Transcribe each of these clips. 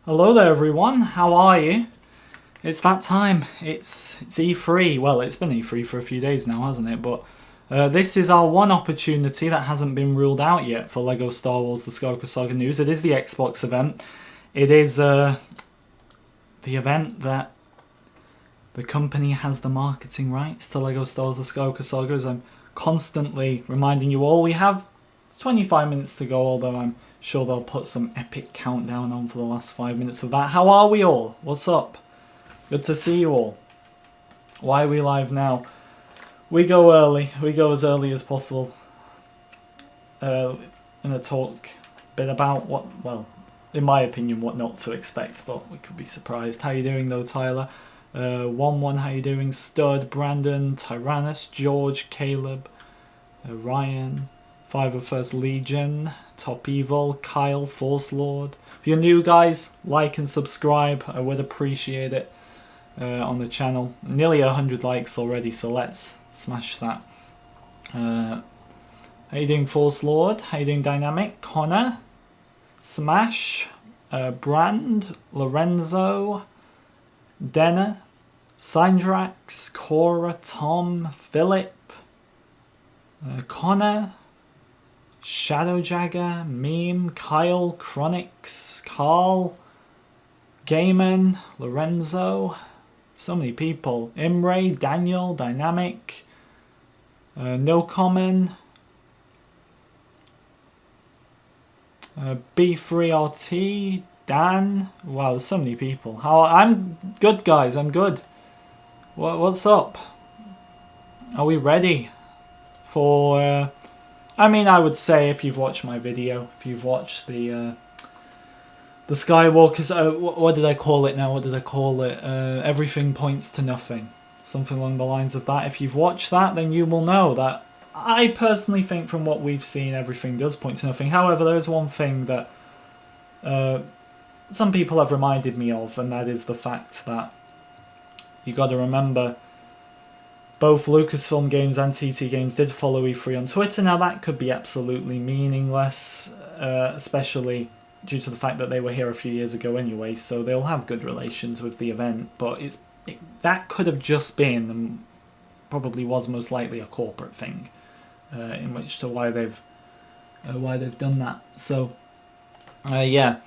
Hello there everyone, how are you? It's that time, it's E3. Well, it's been E3 for a few days now, hasn't it? But this is our one opportunity that hasn't been ruled out yet for LEGO Star Wars The Skywalker Saga news. It is the Xbox event. It is the event that the company has the marketing rights to LEGO Star Wars The Skywalker Saga, as I'm constantly reminding you all. We have 25 minutes to go, although I'm sure they'll put some epic countdown on for the last 5 minutes of that. How are we all? What's up? Good to see you all. Why are we live now? We go early. We go as early as possible. I'm going to talk a bit about what, well, in my opinion, what not to expect, but we could be surprised. How you doing though, Tyler? 1-1, how you doing? Stud, Brandon, Tyrannus, George, Caleb, Ryan, 5 of First Legion, Top Evil, Kyle, Force Lord. If you're new, guys, like and subscribe. I would appreciate it on the channel. Nearly 100 likes already, so let's smash that. How you doing, Force Lord? How you doing, Dynamic? Connor, Smash, Brand, Lorenzo, Denner, Syndrax, Cora, Tom, Philip, Connor, Shadow Jagger, Meme, Kyle, Chronix, Carl, Gaiman, Lorenzo, so many people. Imre, Daniel, Dynamic, No Common, B3RT, Dan. Wow, there's so many people. I'm good, guys. I'm good. What's up? Are we ready for? I mean, I would say if you've watched my video, if you've watched the Skywalker's, what did I call it now? What did I call it? Everything points to nothing. Something along the lines of that. If you've watched that, then you will know that I personally think from what we've seen, everything does point to nothing. However, there is one thing that some people have reminded me of, and that is the fact that you got to remember both Lucasfilm Games and TT Games did follow E3 on Twitter. Now that could be absolutely meaningless, especially due to the fact that they were here a few years ago anyway, so they'll have good relations with the event, but that could have just been, and probably was most likely, a corporate thing, in which to why they've done that. So, yeah.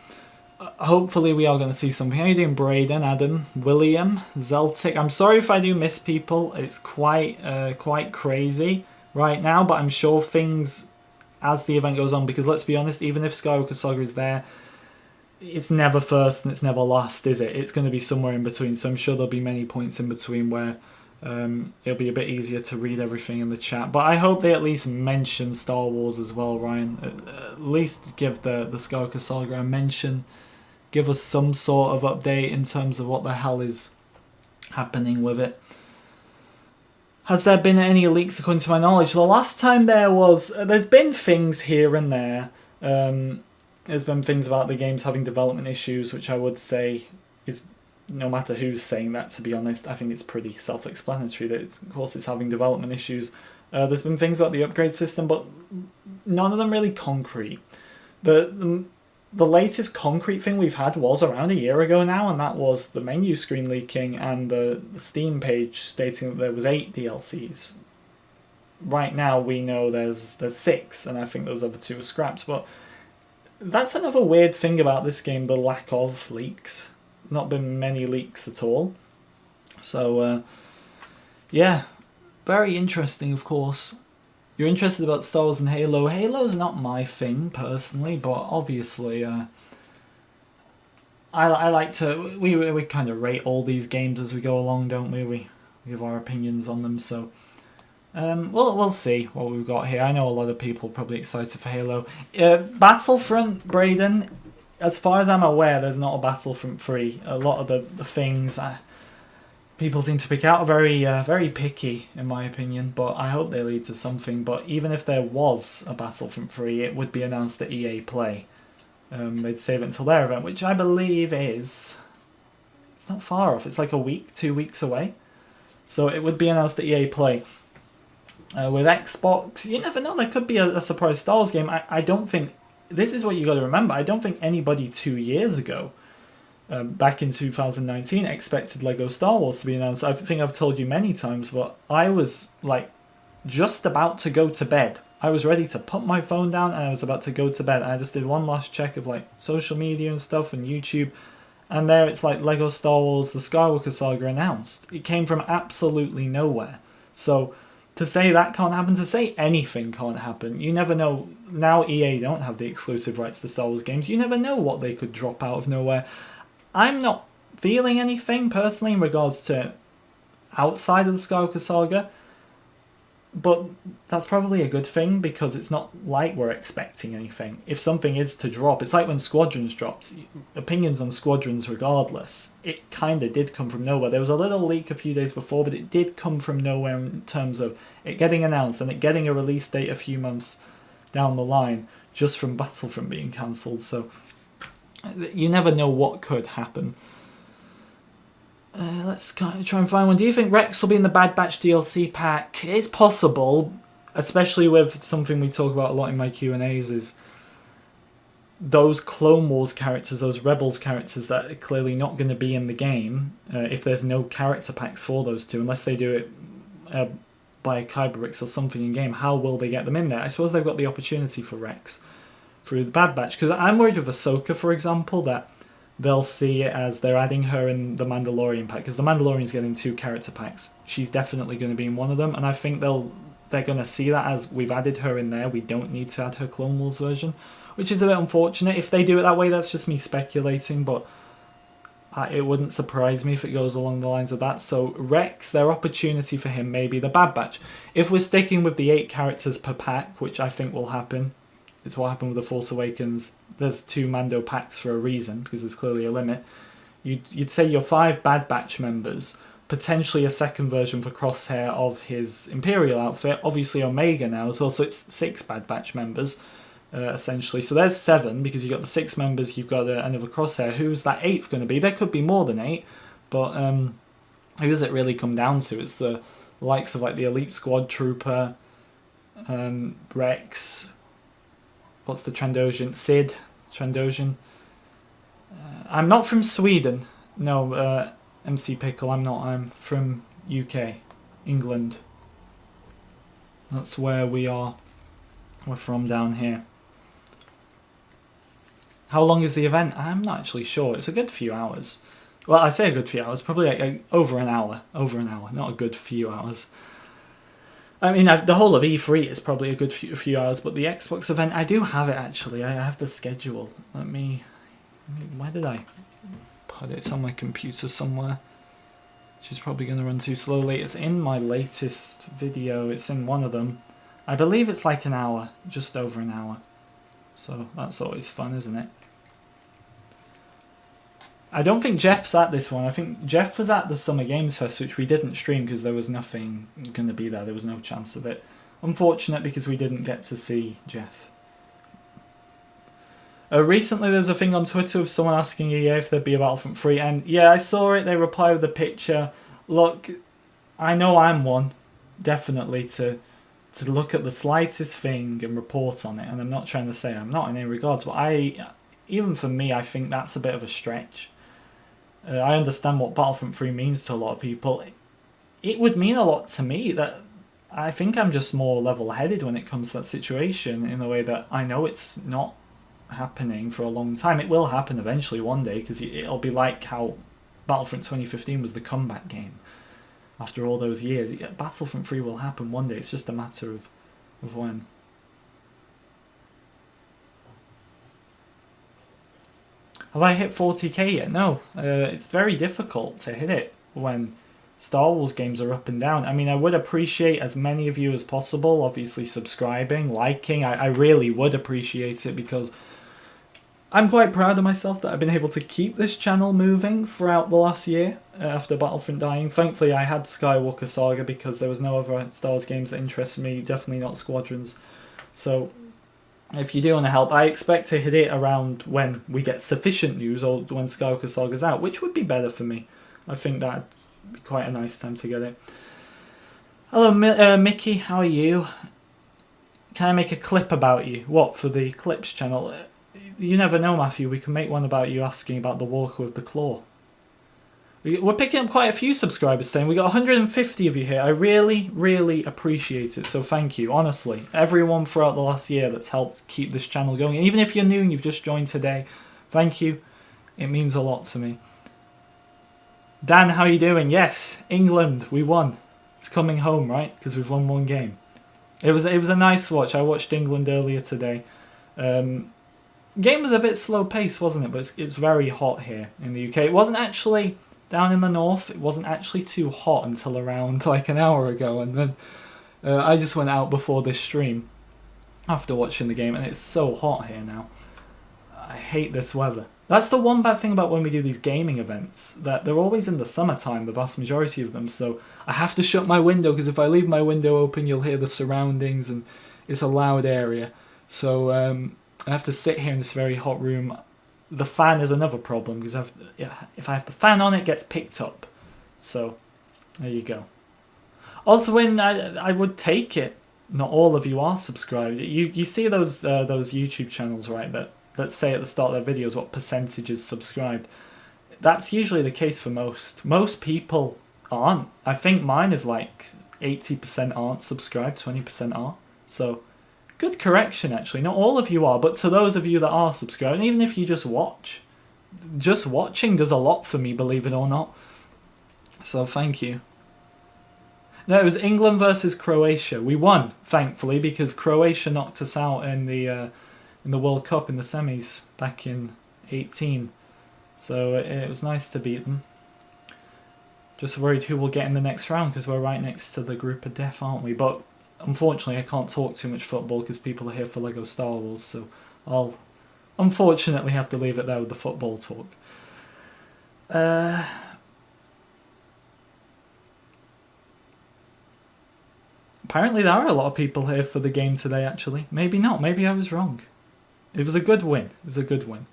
Hopefully we are going to see something. How you doing, Braden, Adam, William, Zeltic? I'm sorry if I do miss people. It's quite crazy right now, but I'm sure things as the event goes on, because let's be honest, even if Skywalker Saga is there, it's never first and it's never last, is it? It's going to be somewhere in between, so I'm sure there'll be many points in between where it'll be a bit easier to read everything in the chat. But I hope they at least mention Star Wars as well, Ryan. At least give the Skywalker Saga a mention. Give us some sort of update in terms of what the hell is happening with it. Has there been any leaks according to my knowledge? The last time there's been things here and there. There's been things about the games having development issues, which I would say is, no matter who's saying that, to be honest, I think it's pretty self-explanatory that, of course, it's having development issues. There's been things about the upgrade system, but none of them really concrete. The latest concrete thing we've had was around a year ago now, and that was the menu screen leaking and the Steam page stating that there was 8 DLCs. Right now we know there's 6, and I think those other 2 are scraps, but that's another weird thing about this game, the lack of leaks. Not been many leaks at all. So, yeah, very interesting, of course. You're interested about Star Wars and Halo. Halo's not my thing, personally, but obviously, I like to... We kind of rate all these games as we go along, don't we? We give our opinions on them, so... we'll see what we've got here. I know a lot of people are probably excited for Halo. Battlefront, Braden, as far as I'm aware, there's not a Battlefront 3. A lot of the things... people seem to pick out are very picky, in my opinion, but I hope they lead to something. But even if there was a Battlefront 3, it would be announced at EA Play. They'd save it until their event, which I believe is... It's not far off. It's like a week, 2 weeks away. So it would be announced at EA Play. With Xbox, you never know. There could be a surprise Star Wars game. I don't think... This is what you got to remember. I don't think anybody 2 years ago back in 2019, expected Lego Star Wars to be announced. I think I've told you many times, but I was like just about to go to bed. I was ready to put my phone down and I was about to go to bed. And I just did one last check of like social media and stuff and YouTube. And there it's like Lego Star Wars, the Skywalker Saga announced. It came from absolutely nowhere. So to say that can't happen, to say anything can't happen, you never know. Now EA don't have the exclusive rights to Star Wars games. You never know what they could drop out of nowhere. I'm not feeling anything personally in regards to outside of the Skywalker Saga, but that's probably a good thing because it's not like we're expecting anything. If something is to drop, it's like when Squadrons drops. Opinions on Squadrons regardless, it kind of did come from nowhere. There was a little leak a few days before, but it did come from nowhere in terms of it getting announced and it getting a release date a few months down the line just from Battlefront being cancelled. So you never know what could happen. Let's kind of try and find one. Do you think Rex will be in the Bad Batch DLC pack? It's possible, especially with something we talk about a lot in my Q&As, is those Clone Wars characters, those Rebels characters that are clearly not going to be in the game, if there's no character packs for those two, unless they do it by Kyberix or something in game, how will they get them in there? I suppose they've got the opportunity for Rex through the Bad Batch, because I'm worried with Ahsoka, for example, that they'll see it as they're adding her in the Mandalorian pack, because the Mandalorian's getting 2 character packs. She's definitely going to be in one of them, and I think they're going to see that as we've added her in there, we don't need to add her Clone Wars version, which is a bit unfortunate. If they do it that way, that's just me speculating, but it wouldn't surprise me if it goes along the lines of that. So Rex, their opportunity for him may be the Bad Batch. If we're sticking with the 8 characters per pack, which I think will happen, it's what happened with The Force Awakens. There's 2 Mando packs for a reason, because there's clearly a limit. You'd say your 5 Bad Batch members, potentially a second version for Crosshair of his Imperial outfit, obviously Omega now as well, so it's 6 Bad Batch members, essentially. So there's 7, because you've got the 6 members, you've got another Crosshair. Who's that 8th going to be? There could be more than 8, but who does it really come down to? It's the likes of like the Elite Squad Trooper, Rex, what's the Trandoshan? Sid, Trandoshan. I'm not from Sweden. No, MC Pickle, I'm not. I'm from UK, England. That's where we are. We're from down here. How long is the event? I'm not actually sure. It's a good few hours. Well, I say a good few hours. Probably like over an hour. Over an hour. Not a good few hours. I mean, the whole of E3 is probably a good few hours, but the Xbox event, I do have it actually. I have the schedule. Where did I put it? It's on my computer somewhere, which is probably going to run too slowly. It's in my latest video. It's in one of them. I believe it's like an hour, just over an hour. So that's always fun, isn't it? I don't think Jeff's at this one. I think Jeff was at the Summer Games Fest, which we didn't stream because there was nothing going to be there. There was no chance of it. Unfortunate because we didn't get to see Jeff. Recently there was a thing on Twitter with someone asking EA if there'd be a Battlefront 3, and yeah, I saw it. They replied with a picture. Look, I know I'm one, definitely, to look at the slightest thing and report on it, and I'm not trying to say I'm not in any regards, but even for me, I think that's a bit of a stretch. I understand what Battlefront 3 means to a lot of people. It would mean a lot to me. That I think I'm just more level-headed when it comes to that situation, in the way that I know it's not happening for a long time. It will happen eventually one day, because it'll be like how Battlefront 2015 was the comeback game after all those years. Battlefront 3 will happen one day. It's just a matter of when. Have I hit 40k yet? No. It's very difficult to hit it when Star Wars games are up and down. I mean, I would appreciate as many of you as possible, obviously subscribing, liking. I really would appreciate it, because I'm quite proud of myself that I've been able to keep this channel moving throughout the last year after Battlefront dying. Thankfully, I had Skywalker Saga because there was no other Star Wars games that interested me, definitely not Squadrons. So if you do want to help, I expect to hit it around when we get sufficient news, or when Skywalker Saga's out, which would be better for me. I think that'd be quite a nice time to get it. Hello, Mickey, how are you? Can I make a clip about you? What, for the Clips channel? You never know, Matthew. We can make one about you asking about the Walker with the Claw. We're picking up quite a few subscribers today. We got 150 of you here. I really, really appreciate it. So thank you, honestly. Everyone throughout the last year that's helped keep this channel going. And even if you're new and you've just joined today, thank you. It means a lot to me. Dan, how you doing? Yes, England, we won. It's coming home, right? Because we've won one game. It was a nice watch. I watched England earlier today. Game was a bit slow paced, wasn't it? But it's very hot here in the UK. It wasn't actually down in the north. It wasn't actually too hot until around like an hour ago, and then I just went out before this stream after watching the game, and it's so hot here now. I hate this weather. That's the one bad thing about when we do these gaming events, that they're always in the summertime, the vast majority of them, so I have to shut my window, because if I leave my window open you'll hear the surroundings and it's a loud area. So I have to sit here in this very hot room. The fan is another problem, because if I have the fan on, it gets picked up. So there you go. Also, I would take it. Not all of you are subscribed. You see those YouTube channels, right, that let's say at the start of their videos what percentage is subscribed. That's usually the case for most. Most people aren't. I think mine is like 80% aren't subscribed, 20% are. So good correction, actually. Not all of you are, but to those of you that are subscribed, and even if you just watch, just watching does a lot for me, believe it or not. So thank you. No, it was England versus Croatia. We won, thankfully, because Croatia knocked us out in the World Cup in the semis back in 18. So it was nice to beat them. Just worried who will get in the next round, because we're right next to the group of death, aren't we? But unfortunately, I can't talk too much football because people are here for Lego Star Wars, so I'll unfortunately have to leave it there with the football talk. Apparently there are a lot of people here for the game today, actually. Maybe not, maybe I was wrong. It was a good win. It was a good win.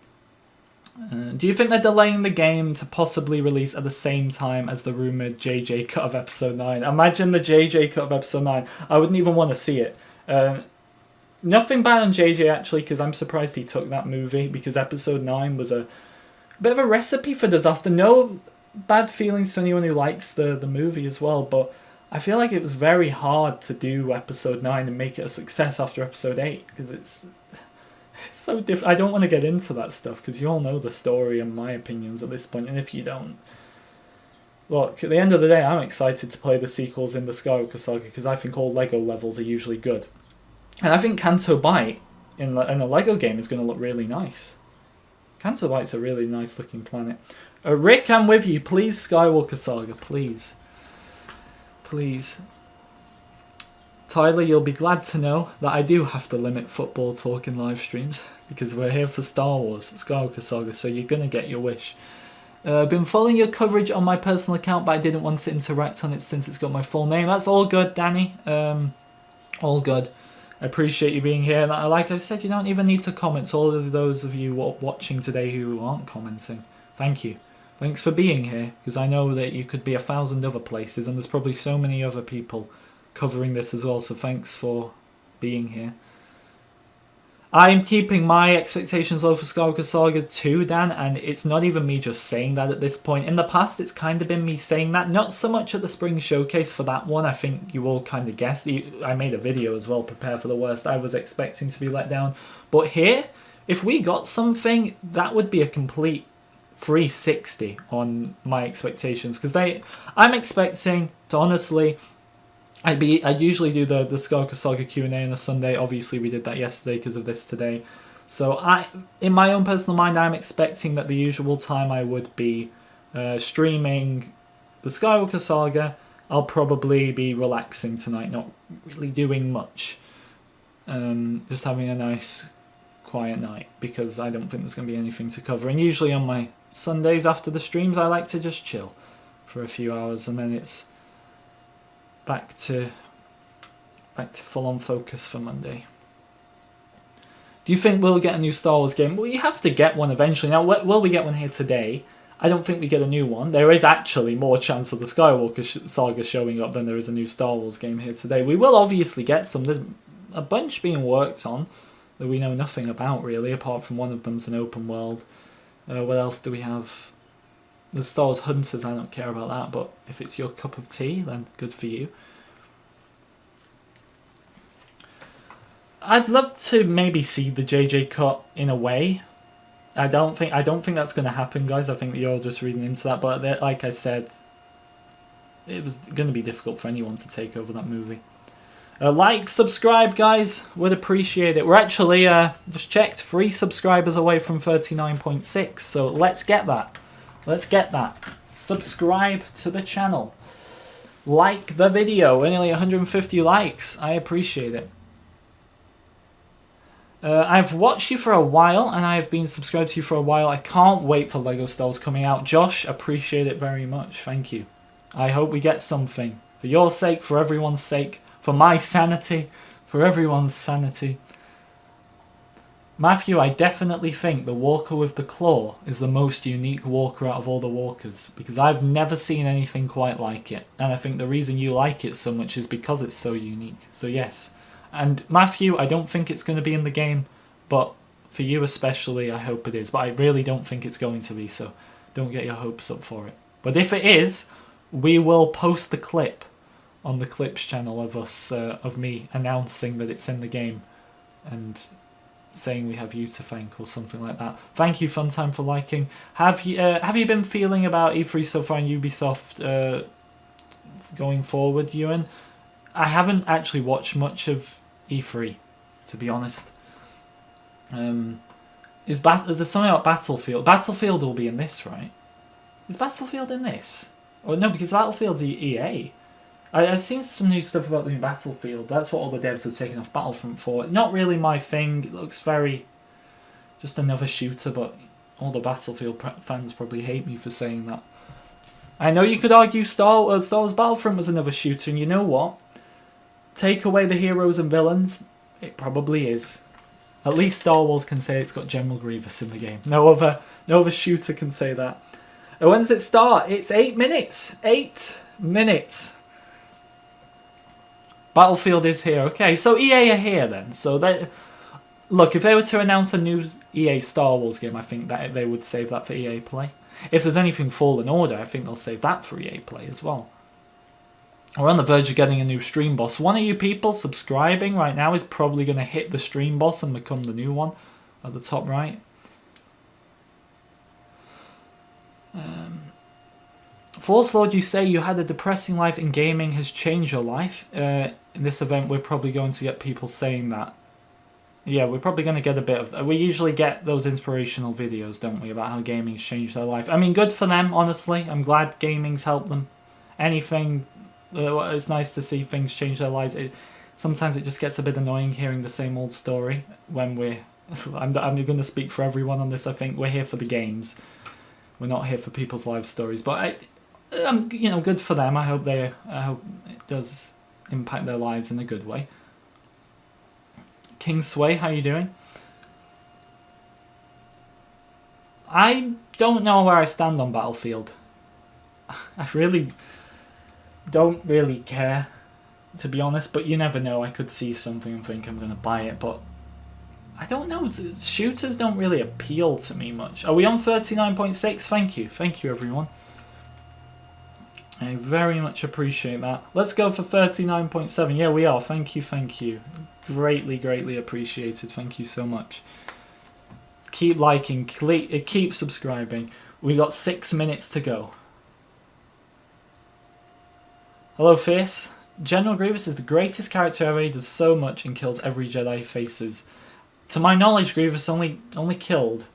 Do you think they're delaying the game to possibly release at the same time as the rumoured JJ cut of Episode 9? Imagine the JJ cut of Episode 9. I wouldn't even want to see it. Nothing bad on JJ, actually, because I'm surprised he took that movie, because Episode 9 was a bit of a recipe for disaster. No bad feelings to anyone who likes the movie as well, but I feel like it was very hard to do Episode 9 and make it a success after Episode 8, because it's so different. I don't want to get into that stuff, because you all know the story and my opinions at this point, and if you don't, look, at the end of the day, I'm excited to play the sequels in the Skywalker Saga, because I think all Lego levels are usually good. And I think Canto Bight in a Lego game is going to look really nice. Canto Bight's a really nice looking planet. Rick, I'm with you. Please, Skywalker Saga, please. Please. Tyler, you'll be glad to know that I do have to limit football talk in live streams, because we're here for Star Wars, Skywalker Saga, so you're going to get your wish. Been following your coverage on my personal account, but I didn't want to interact on it since it's got my full name. That's all good, Danny. All good. I appreciate you being here. And like I've said, you don't even need to comment. All of those of you watching today who aren't commenting, thank you. Thanks for being here, because I know that you could be 1,000 other places, and there's probably so many other people covering this as well, so thanks for being here. I'm keeping my expectations low for Skywalker Saga 2, Dan, and it's not even me just saying that at this point. In the past, it's kind of been me saying that, not so much at the Spring Showcase for that one. I think you all kind of guessed. I made a video as well, Prepare for the Worst. I was expecting to be let down. But here, if we got something, that would be a complete 360 on my expectations, because I'm expecting to honestly, I'd usually do the Skywalker Saga Q&A on a Sunday. Obviously we did that yesterday because of this today, so in my own personal mind, I'm expecting that the usual time I would be streaming the Skywalker Saga. I'll probably be relaxing tonight, not really doing much, just having a nice quiet night, because I don't think there's going to be anything to cover. And usually on my Sundays after the streams, I like to just chill for a few hours, and then it's back to full-on focus for Monday. Do you think we'll get a new Star Wars game? Well, you have to get one eventually. Now, will we get one here today? I don't think we get a new one. There is actually more chance of the Skywalker Saga showing up than there is a new Star Wars game here today. We will obviously get some. There's a bunch being worked on. that we know nothing about, really, apart from one of them's an open world. What else do we have? The Star Wars Hunters, I don't care about that, but if it's your cup of tea, then good for you. I'd love to maybe see the JJ cut in a way. I don't think that's going to happen, guys. I think that you're just reading into that, but like I said, it was going to be difficult for anyone to take over that movie. Like, subscribe, guys. Would appreciate it. We're actually, just checked, 3 subscribers away from 39.6, so let's get that. Let's get that. Subscribe to the channel. Like the video. We're nearly 150 likes. I appreciate it. I've watched you for a while, and I've been subscribed to you for a while. I can't wait for LEGO Star Wars coming out. Josh, appreciate it very much. Thank you. I hope we get something. For your sake, for everyone's sake, for my sanity, for everyone's sanity. Matthew, I definitely think the Walker with the claw is the most unique Walker out of all the Walkers, because I've never seen anything quite like it. And I think the reason you like it so much is because it's so unique. So yes. And Matthew, I don't think it's going to be in the game, but for you especially, I hope it is. But I really don't think it's going to be, so don't get your hopes up for it. But if it is, we will post the clip on the Clips channel of us, of me announcing that it's in the game and saying we have you to thank or something like that. Thank you, Funtime, for liking. Have you been feeling about E3 so far and Ubisoft going forward, Ewan? I haven't actually watched much of E3, to be honest. There's something about Battlefield. Battlefield will be in this, right? Is Battlefield in this? Oh no, because Battlefield's EA. I've seen some new stuff about the new Battlefield. That's what all the devs have taken off Battlefront for. Not really my thing. It looks very... just another shooter, but all the Battlefield fans probably hate me for saying that. I know you could argue Star Wars Battlefront was another shooter, and you know what? Take away the heroes and villains, it probably is. At least Star Wars can say it's got General Grievous in the game. No other shooter can say that. And when does it start? It's 8 minutes. 8 minutes. Battlefield is here. Okay, so EA are here then. So look, if they were to announce a new EA Star Wars game, I think that they would save that for EA Play. If there's anything Fallen Order, I think they'll save that for EA Play as well. We're on the verge of getting a new stream boss. One of you people subscribing right now is probably going to hit the stream boss and become the new one at the top right. Force Lord, you say you had a depressing life and gaming has changed your life. In this event, we're probably going to get people saying that. Yeah, we're probably going to get a bit of... We usually get those inspirational videos, don't we, about how gaming's changed their life. I mean, good for them, honestly. I'm glad gaming's helped them. Anything... it's nice to see things change their lives. Sometimes it just gets a bit annoying hearing the same old story when we're... I'm going to speak for everyone on this, I think. We're here for the games. We're not here for people's life stories. But, you know, good for them. I hope it does impact their lives in a good way. King Sway, how you doing? I don't know where I stand on Battlefield. I really don't really care, to be honest, but you never know. I could see something and think I'm going to buy it, but I don't know. Shooters don't really appeal to me much. Are we on 39.6? Thank you. Thank you, everyone. I very much appreciate that. Let's go for 39.7. Yeah, we are. Thank you, thank you. Greatly, greatly appreciated. Thank you so much. Keep liking, keep subscribing. We got 6 minutes to go. Hello, Fierce. General Grievous is the greatest character ever. He does so much and kills every Jedi he faces. To my knowledge, Grievous only killed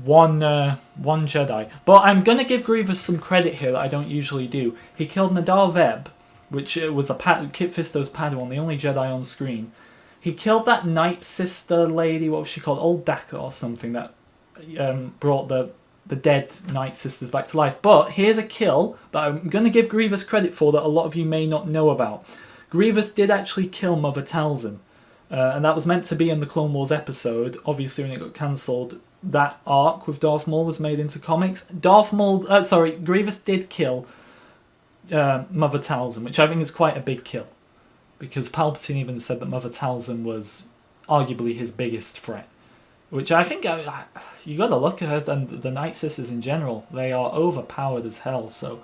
one Jedi. But I'm going to give Grievous some credit here that I don't usually do. He killed Nadar Veb, which was Kit Fisto's Padawan, the only Jedi on screen. He killed that Night Sister lady, what was she called? Old Daka or something, that brought the dead Night Sisters back to life. But here's a kill that I'm going to give Grievous credit for that a lot of you may not know about. Grievous did actually kill Mother Talzin. And that was meant to be in the Clone Wars episode. Obviously, when it got cancelled, that arc with Darth Maul was made into comics. Grievous did kill Mother Talzin, which I think is quite a big kill. Because Palpatine even said that Mother Talzin was arguably his biggest threat. Which I think you got to look at her and the Night Sisters in general. They are overpowered as hell. So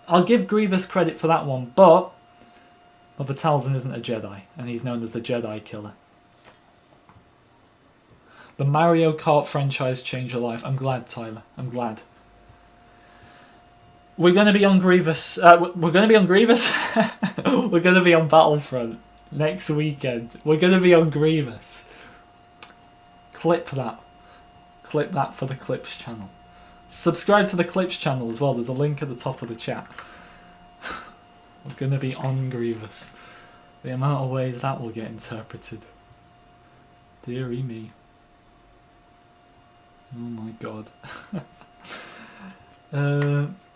I'll give Grievous credit for that one, but Mother Talzin isn't a Jedi, and he's known as the Jedi Killer. The Mario Kart franchise changed your life. I'm glad, Tyler. I'm glad. We're going to be on Grievous. We're going to be on Grievous. We're going to be on Battlefront next weekend. We're going to be on Grievous. Clip that. Clip that for the Clips channel. Subscribe to the Clips channel as well. There's a link at the top of the chat. We're going to be on Grievous. The amount of ways that will get interpreted. Dearie me. Oh my god.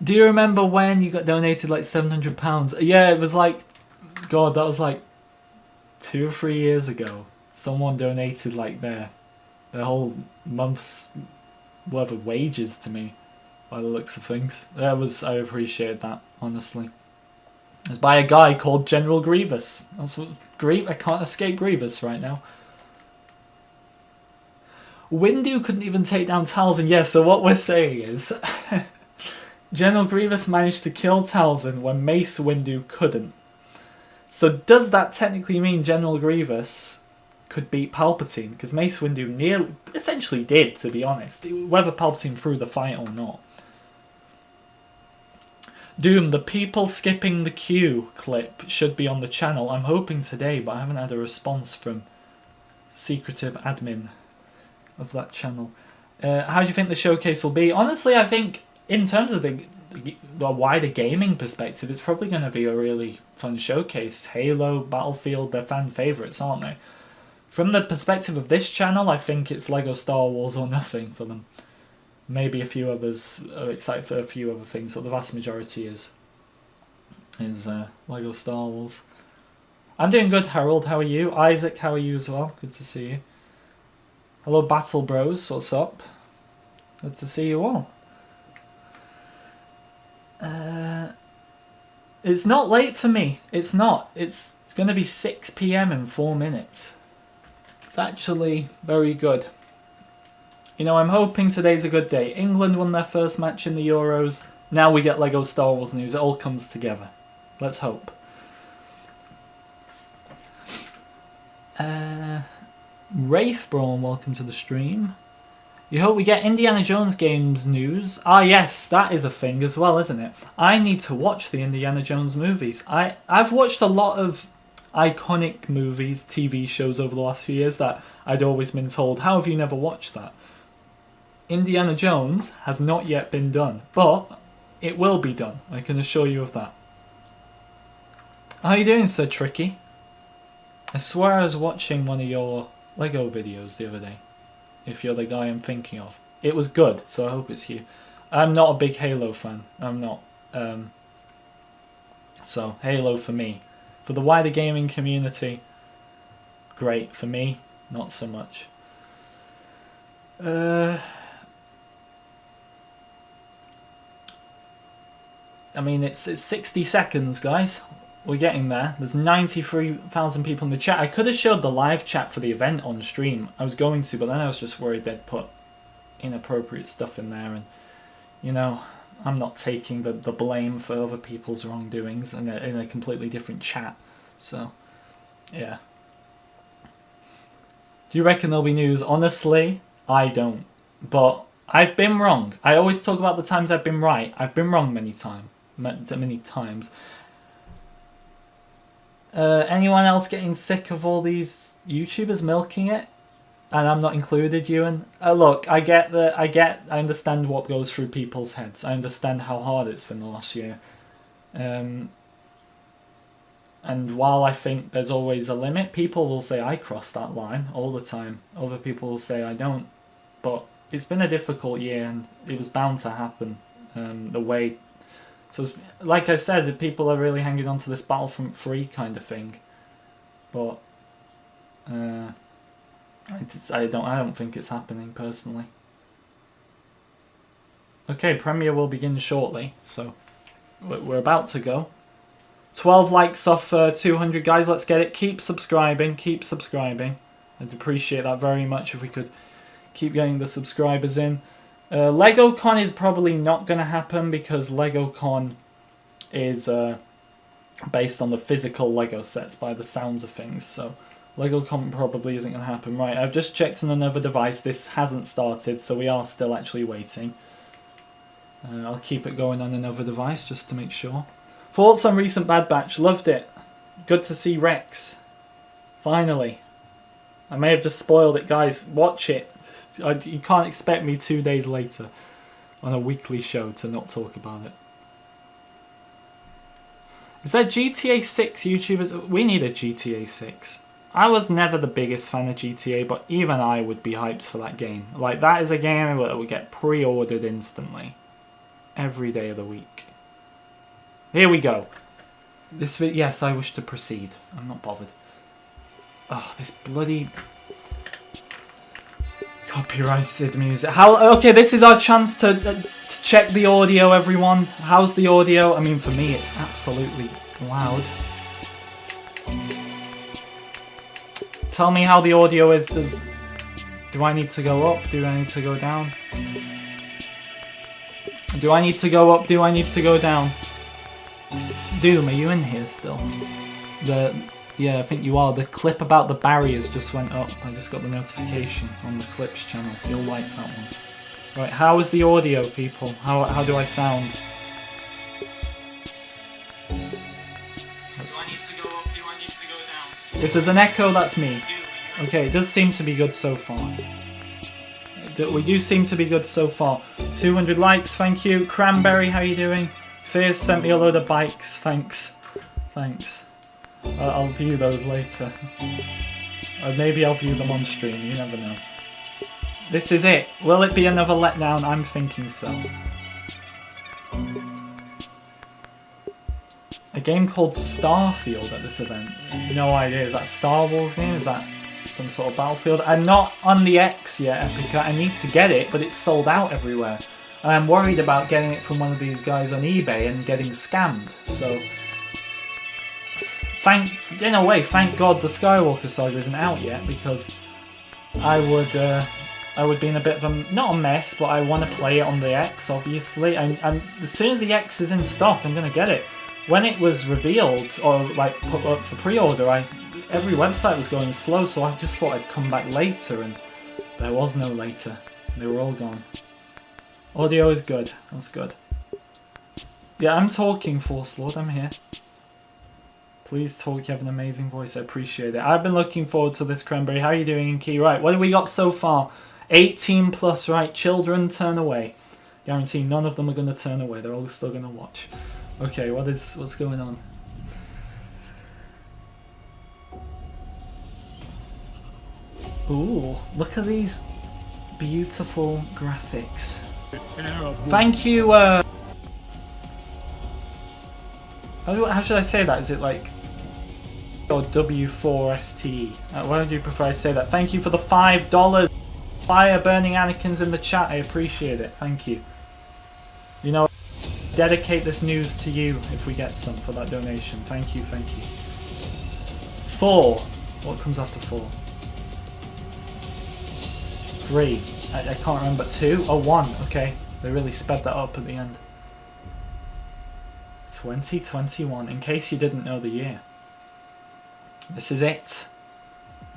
Do you remember when you got donated like £700? Yeah, it was like... God, that was like 2 or 3 years ago. Someone donated like their whole month's worth of wages to me, by the looks of things. I appreciate that, honestly. It was by a guy called General Grievous. I can't escape Grievous right now. Windu couldn't even take down Talzin. Yeah, so what we're saying is... General Grievous managed to kill Talzin when Mace Windu couldn't. So does that technically mean General Grievous could beat Palpatine? Because Mace Windu essentially did, to be honest. Whether Palpatine threw the fight or not. Doom, the people skipping the queue clip should be on the channel. I'm hoping today, but I haven't had a response from secretive admin of that channel. How do you think the showcase will be? Honestly, I think in terms of the wider gaming perspective, it's probably going to be a really fun showcase. Halo, Battlefield, they're fan favourites, aren't they? From the perspective of this channel, I think it's LEGO Star Wars or nothing for them. Maybe a few others are excited for a few other things, but the vast majority is LEGO Star Wars. I'm doing good, Harold. How are you? Isaac, how are you as well? Good to see you. Hello, Battle Bros. What's up? Good to see you all. It's not late for me. It's not. It's going to be 6 PM in 4 minutes. It's actually very good. You know, I'm hoping today's a good day. England won their first match in the Euros. Now we get LEGO Star Wars news. It all comes together. Let's hope. Rafe Braun, welcome to the stream. You hope we get Indiana Jones games news. Ah yes, that is a thing as well, isn't it? I need to watch the Indiana Jones movies. I've watched a lot of iconic movies, TV shows over the last few years that I'd always been told, how have you never watched that? Indiana Jones has not yet been done, but it will be done. I can assure you of that. How are you doing, Sir Tricky? I swear I was watching one of your LEGO videos the other day. If you're the guy I'm thinking of. It was good, so I hope it's you. I'm not a big Halo fan. I'm not. So, Halo for me. For the wider gaming community, great. For me, not so much. I mean, it's 60 seconds, guys. We're getting there. There's 93,000 people in the chat. I could have showed the live chat for the event on stream. I was going to, but then I was just worried they'd put inappropriate stuff in there. And, you know, I'm not taking the blame for other people's wrongdoings in a completely different chat. So, yeah. Do you reckon there'll be news? Honestly, I don't. But I've been wrong. I always talk about the times I've been right. I've been wrong many times. Anyone else getting sick of all these YouTubers milking it? And I'm not included, Ewan. Look, I understand what goes through people's heads. I understand how hard it's been the last year. And while I think there's always a limit, people will say I cross that line all the time. Other people will say I don't. But it's been a difficult year, and it was bound to happen. So, like I said, people are really hanging on to this Battlefront 3 kind of thing, but I don't think it's happening personally. Okay, premiere will begin shortly, so we're about to go. 12 likes off 200, guys. Let's get it. Keep subscribing. Keep subscribing. I'd appreciate that very much if we could keep getting the subscribers in. LegoCon is probably not going to happen because LegoCon is based on the physical Lego sets by the sounds of things. So LegoCon probably isn't going to happen. Right, I've just checked on another device. This hasn't started, so we are still actually waiting. I'll keep it going on another device just to make sure. Thoughts on recent Bad Batch? Loved it. Good to see Rex. Finally. I may have just spoiled it, guys. Watch it. You can't expect me 2 days later on a weekly show to not talk about it. Is there GTA 6 YouTubers? We need a GTA 6. I was never the biggest fan of GTA, but even I would be hyped for that game. Like, that is a game that would get pre-ordered instantly. Every day of the week. Here we go. Yes, I wish to proceed. I'm not bothered. Oh, this bloody copyrighted music. Okay, this is our chance to check the audio, everyone. How's the audio? I mean, for me, it's absolutely loud. Tell me how the audio is. Do I need to go up? Do I need to go down? Do I need to go up? Do I need to go down? Doom, are you in here still? Yeah, I think you are. The clip about the barriers just went up. I just got the notification on the clips channel. You'll like that one. Right, how is the audio, people? How do I sound? Let's see. If there's an echo, that's me. Okay, it does seem to be good so far. We do seem to be good so far. 200 likes, thank you. Cranberry, how you doing? Fierce sent me a load of bikes, thanks. Thanks. I'll view those later. Or maybe I'll view them on stream, you never know. This is it. Will it be another letdown? I'm thinking so. A game called Starfield at this event. No idea. Is that a Star Wars game? Is that some sort of Battlefield? I'm not on the X yet, Epic. I need to get it, but it's sold out everywhere. And I'm worried about getting it from one of these guys on eBay and getting scammed. So, in a way, thank God the Skywalker Saga isn't out yet, because I would be in a bit of a, not a mess, but I want to play it on the X, obviously. And as soon as the X is in stock, I'm going to get it. When it was revealed, or like put up for pre-order, every website was going slow, so I just thought I'd come back later, and there was no later. They were all gone. Audio is good. That's good. Yeah, I'm talking, Force Lord. I'm here. Please talk. You have an amazing voice. I appreciate it. I've been looking forward to this, Cranberry. How are you doing, Key? Right, what have we got so far? 18 plus, right? Children, turn away. Guarantee none of them are going to turn away. They're all still going to watch. Okay, what's going on? Ooh, look at these beautiful graphics. Thank you, how should I say that? Is it like or W4ST? Why do you prefer I say that? Thank you for the $5 fire burning Anakin's in the chat. I appreciate it. Thank you. You know, dedicate this news to you if we get some for that donation. Thank you, thank you. 4. What comes after 4? 3. I can't remember. 2? Oh, 1. Okay. They really sped that up at the end. 2021. In case you didn't know the year. This is it.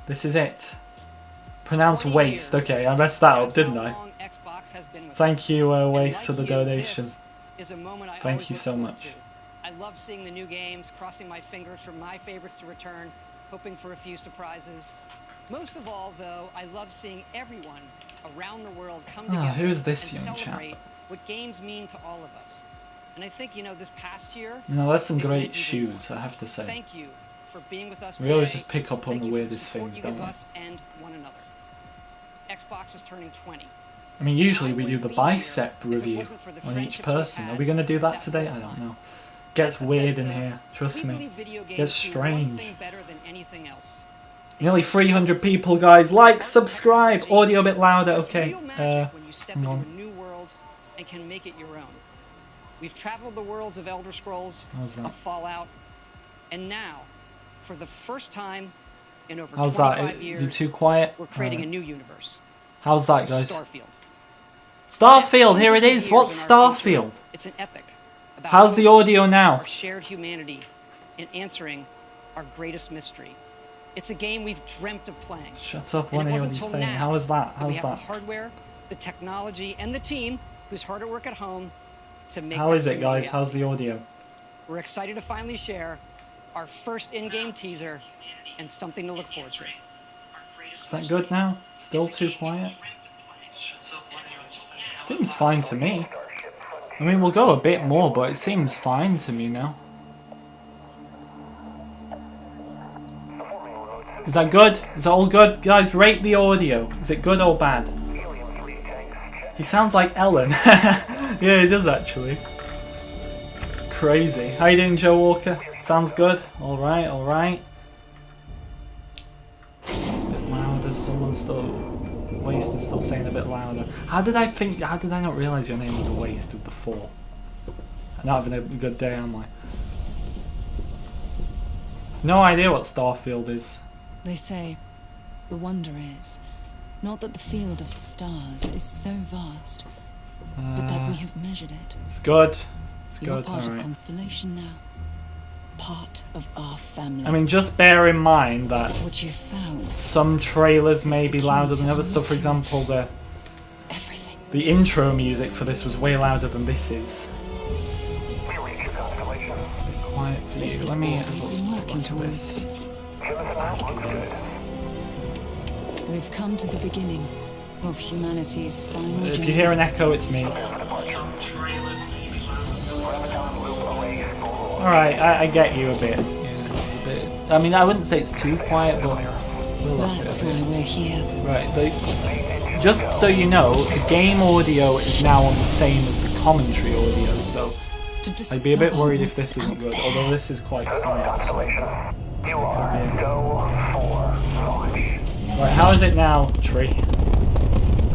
This is it. Pronounce waste. Okay, I messed that up, didn't I? Thank you, Waste, for the donation. Thank you so much. I love seeing the new games, crossing my fingers for my favorites to return, hoping for a few surprises. Most of all, though, I love seeing everyone around the world come together who's this and young celebrate chap? what games mean to all of us. And I think, you know, this past year... No, that's some great shoes, I have to say. Thank you for being with us We always today. just pick up on the weirdest things, don't we? Us and one another. Xbox is turning 20. I mean, usually we do the bicep review on each person. Are we going to do that today? I don't know. Gets weird in here, trust me. Gets strange. Nearly 300 people, guys. Like, subscribe. Audio a bit louder, okay. Hang on. And can make it your own. We've traveled the worlds of Elder Scrolls, of Fallout, and now, for the first time, In over How's 25 that? years, Is he too quiet? we're creating a new universe. How's that, guys? Starfield. Starfield, here it is. What's Starfield? It's an epic. About How's the audio now? our shared humanity in answering our greatest mystery. It's a game we've dreamt of playing. Shut up, And what it are wasn't you till saying? now How is that? we How's have that? the hardware, the technology, and the team who's hard at work at home to make How that is it, dream a guys? reality. How's the audio? We're excited to finally share our first in-game teaser and something to look forward to. Is that good now? Still too quiet? Seems fine to me. I mean, we'll go a bit more, but it seems fine to me now. Is that good? Is that all good? Guys, rate the audio. Is it good or bad? He sounds like Ellen. Yeah, he does actually. Crazy. How you doing, Joe Walker? Sounds good. Alright, alright. A bit louder. Someone's still... Waste is still saying a bit louder. How did I not realise your name was a Waste with the 4? I'm not having a good day, am I? No idea what Starfield is. They say the wonder is not that the field of stars is so vast, but that we have measured it. It's good. It's You're good. part of Alright. Constellation now. Part of our family. I mean, just bear in mind that what you found, some trailers may It's the be key louder to than others. So, for unlocking example, everything. the intro music for this was way louder than this is. Be quiet for This you. is Let me what have a we've been look working into this. We've come to the beginning of humanity's final If journey. you hear an echo, it's me. Alright, I get you a bit. Yeah, it's a bit. I mean, I wouldn't say it's too quiet, but we'll up it That's a why bit. we're here. Right, just so you know, the game audio is now on the same as the commentary audio, so To I'd be a bit discover worried if what's this isn't out good, there. although this is quite quiet. So right, how is it now, Tree?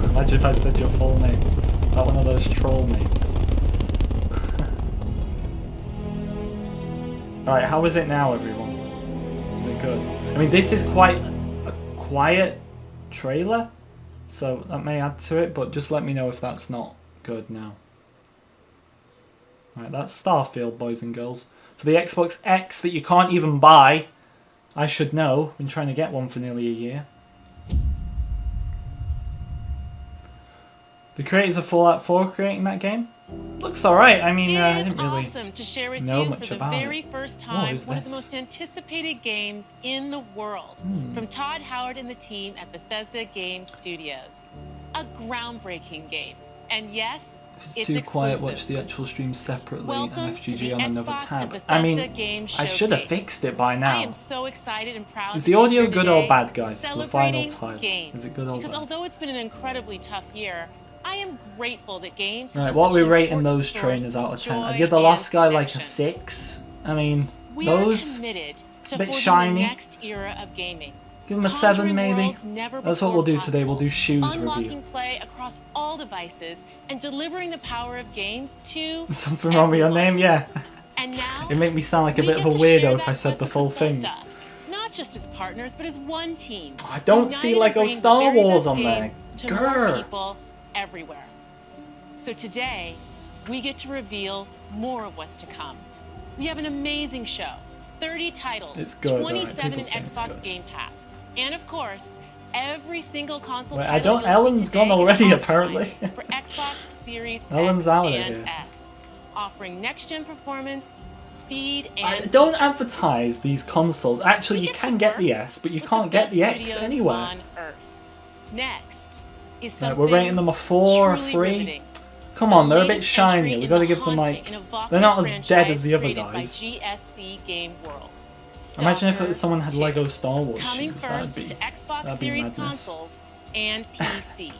Imagine if I said your full name. Not one of those troll names. Alright, how is it now, everyone? Is it good? I mean, this is quite a quiet trailer, so that may add to it, but just let me know if that's not good now. Right, that's Starfield, boys and girls. For the Xbox X that you can't even buy, I should know. Been trying to get one for nearly a year. The creators of Fallout 4 creating that game? Looks alright. I mean, I It didn't is really awesome to share with know you much for the about very it. first What time is one of the this? most anticipated games in the world from Todd Howard and the team at Bethesda Game Studios. A groundbreaking game. And yes, If it's it's too quiet, exclusive. watch the actual stream separately Welcome and to FGG the on another Xbox tab. and I mean, Bethesda Game I should have Showcase. fixed it by I now. am so excited and proud Is to the be audio here good or today bad, guys? For the final celebrating time. games. Is it good or Because bad? although it's been an incredibly tough year, I am grateful that games Right, have what are such we an rating important those source trainers out of 10? I'd joy give the and last guy like a connection. 6. I mean, We are those, committed to a bit forging shiny. the next era of gaming. give them a 7 Conjuring maybe. worlds never That's what before we'll do today. We'll possible. do shoes Unlocking review. play across all devices and delivering the power of games to Something wrong with your everyone. name? Yeah. And now It made me sound like a we bit of get a to share weirdo if that I said with the full thing. Bethesda, not just as partners, but as one team. I don't see united to Lego bring the Star very Wars best on there. games to more Grr. people everywhere. So today, we get to reveal more of what's to come. We have an amazing show. 30 titles, It's good, alright, 27 people in say it's Xbox good. Game Pass, and of course, every single console Wait, title I don't- you'll see Ellen's today gone is already, optimized apparently. for Xbox Series Ellen's X out of and here. S, offering next-gen performance, speed, and I don't advertise these consoles. Actually, We you get can to get work the S, but you with can't get best the X studios anywhere. on Earth. Next is Right, something we're rating them a 4 or truly 3. riveting. Come on, they're a bit Latest shinier. entry We in gotta the give them like. haunting and evocative They're not as dead franchise as the other created by guys. GSC Game World. Imagine if Stalker someone had 2, Lego Star Wars coming shoes. That'd first be. to Xbox that'd be Series madness. consoles and PC.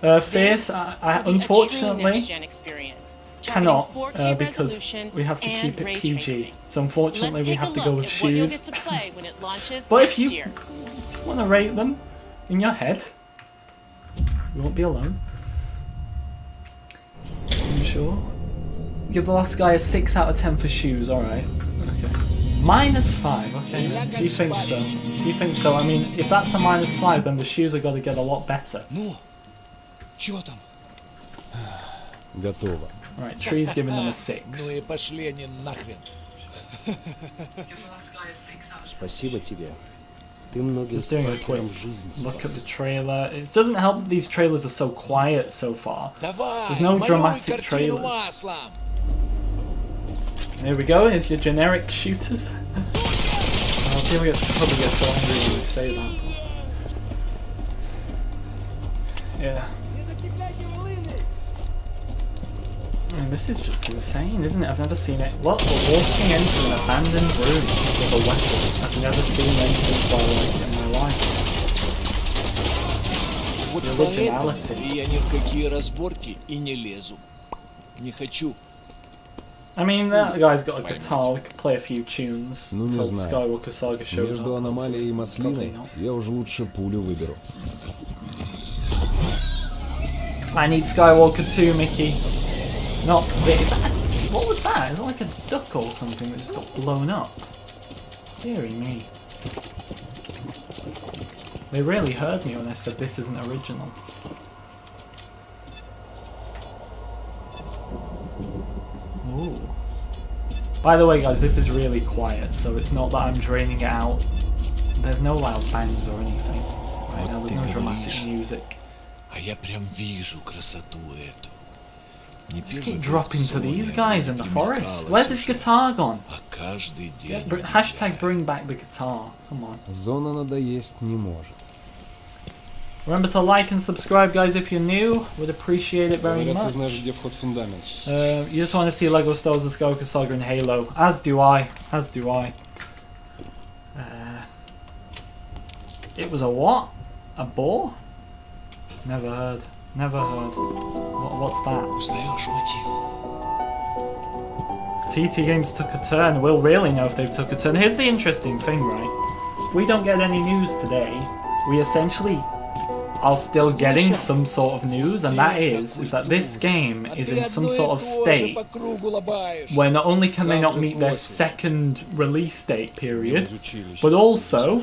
Fierce, This I will be a true unfortunately next-gen experience, cannot targeting 4K because resolution we have to and keep it ray PG. tracing. So unfortunately, Let's we take have a to go look with at what you'll shoes. get to play when it launches But if next you year. want to rate them in your head, you won't be alone. You sure? Give the last guy a 6 out of 10 for shoes. All right. Okay. -5, okay. You think so? You think so? I mean, if that's a -5, then the shoes are going to get a lot better. Ну, чё там? Готово. Right, Tree's giving them a Ну 6. и пошли они нахрен. Спасибо тебе. Ты многим Just doing a quick сталкерам жизнь look at спас. the trailer. It doesn't help that these trailers are so quiet so far. Давай, There's no малюй dramatic картину trailers. маслом. Here we go, here's your generic shooters. People probably get so angry when we say that. Yeah. I mean, this is just insane, isn't it? I've never seen it. What? We're walking into an abandoned room with a weapon. I've never seen anything quite like it in my life. Вот The поэтому originality. я ни в какие разборки и не лезу. Не хочу. I mean, that guy's got a guitar, we could play a few tunes Ну, не until знаю. Skywalker Saga shows Между up. аномалией и Probably маслиной not. я уже лучше пулю выберу. I need Skywalker 2, Mickey. Not is that? What was that? Is it like a duck or something that just got blown up? Deary me. They really heard me when I said this isn't original. Ooh. By the way, guys, this is really quiet, so it's not that I'm draining it out. There's no loud bangs or anything. Right now, there's no dramatic music. А я прям вижу красоту эту. Не Just первый keep год dropping to Соня these guys in the forest. примелькалась Where's this уже, guitar gone? А каждый Yeah, день. hashtag bring back the guitar. Come on. Зона надоесть не может. Remember to like and subscribe, guys, if you're new. Would appreciate it very Говорят, ты much. знаешь, где вход в фундамент. You just want to see Lego Star Wars: The Skywalker Saga and Halo. As do I. As do I. It was a what? A boar? Never heard. Never heard. What's that? Узнаешь мотив? TT Games took a turn. We'll really know if they took a turn. Here's the interesting thing, right? We don't get any news today. We essentially are still getting some sort of news, and that is that this game А is ты in some одно и sort of то же state по кругу лобаешь. where not only can they Сам not же meet their просишь. second release date period, Из училища. but also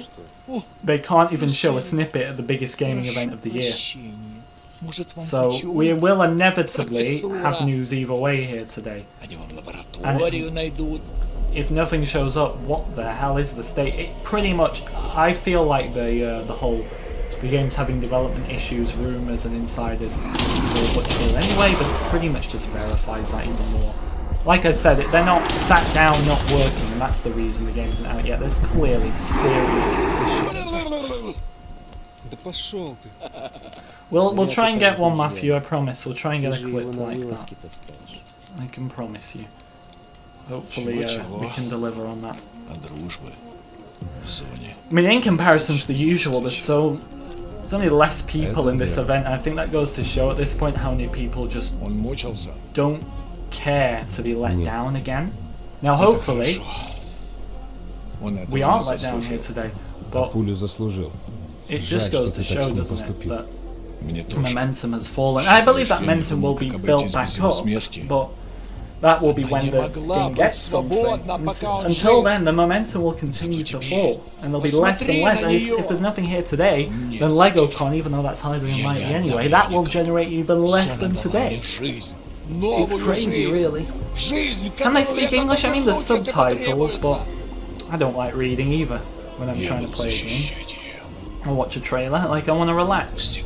О, they can't even show a snippet at the biggest gaming event of the year. прощения. Может, вам So почему? we will inevitably Профессора. have news either way here today. Они вам лабораторию найдут. If nothing shows up, what the hell is the state? It pretty much, I feel like the game's having development issues, rumours and insiders all but true anyway, but it pretty much just verifies that even more. Like I said, they're not sat down, not working, and that's the reason the game isn't out yet. There's clearly serious issues. Да пошел ты. We'll try and get one, Matthew, I promise. We'll try and Ты get a же его clip на like that. вылазки таскаешь. I can promise you. Hopefully Чего-чего? we can deliver on that. А дружбы в зоне. I mean, in comparison to the usual, there's only less people in this event. I think that goes to show at this point how many people just Он мучился. don't care to be let Нет. down again. Now, Это hopefully, хорошо. Он этого we не aren't let down here заслужил. today. А But пулю заслужил. it Жаль, just что goes ты to так show, с ним doesn't it, поступил. that Мне тоже. momentum has fallen. And I believe that momentum will be built back up, but that will be when the game gets something. Until then, the momentum will continue to fall, and there'll be less and less. And if there's nothing here today, then LegoCon, even though that's highly unlikely anyway, that will generate even less than today. It's crazy, really. Can they speak English? I mean, there's subtitles, but I don't like reading either when I'm trying to play a game or watch a trailer. Like, I want to relax.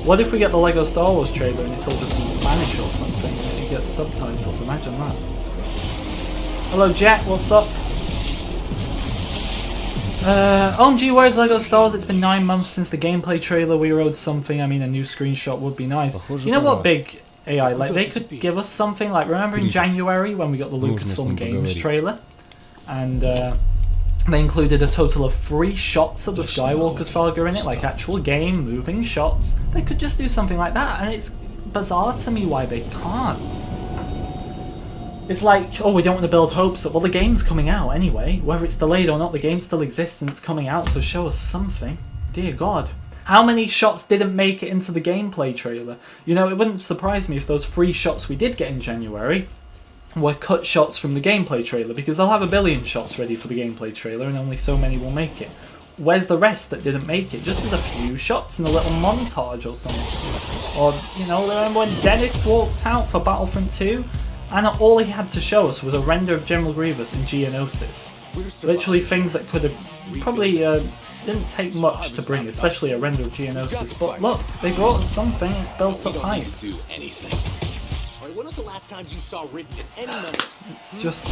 What if we get the Lego Star Wars trailer and it's all just in Spanish or something and it gets subtitled? Imagine that. Hello Jack, what's up? OMG, where's Lego Star Wars? It's been 9 months since the gameplay trailer. We wowed something. I mean, a new screenshot would be nice. You know what, big AI? Like, they could give us something. Like, remember in January when we got the Lucasfilm Games trailer? And they included a total of 3 shots of the Skywalker Saga in it, like actual game, moving shots. They could just do something like that, and it's bizarre to me why they can't. It's like, oh, we don't want to build hopes up. Well, the game's coming out anyway. Whether it's delayed or not, the game still exists and it's coming out, so show us something. Dear God. How many shots didn't make it into the gameplay trailer? You know, it wouldn't surprise me if those 3 shots we did get in January were cut shots from the gameplay trailer, because they'll have a billion shots ready for the gameplay trailer and only so many will make it. Where's the rest that didn't make it? Just as a few shots in a little montage or something. Or, you know, remember when Dennis walked out for Battlefront 2? And all he had to show us was a render of General Grievous and Geonosis. Literally things that could have probably didn't take much to bring, especially a render of Geonosis. But look, they brought us something, it built up hype. Do anything. When was the last time you saw written in any numbers? It's just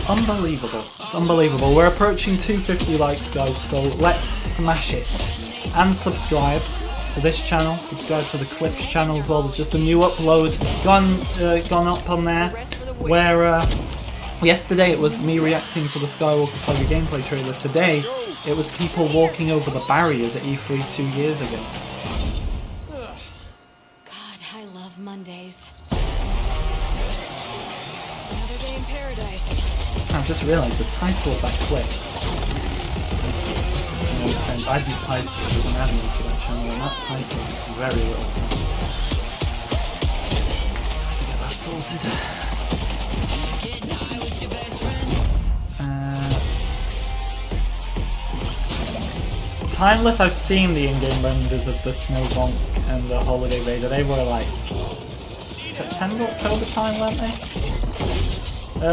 unbelievable. It's unbelievable. We're approaching 250 likes, guys, so let's smash it. And subscribe to this channel. Subscribe to the Clips channel as well. There's just a new upload gone up on there, where yesterday it was me reacting to the Skywalker Saga gameplay trailer. Today it was people walking over the barriers at E3 2 years ago. God, I love Mondays. Another day in paradise. I've just realised the title of that clip makes no sense. I'd be titled as an admin for that channel, and that title makes very little sense. Get that sorted. Timeless, I've seen the in-game renders of the Snowbonk and the Holiday Raider. They were like September, October time, weren't they?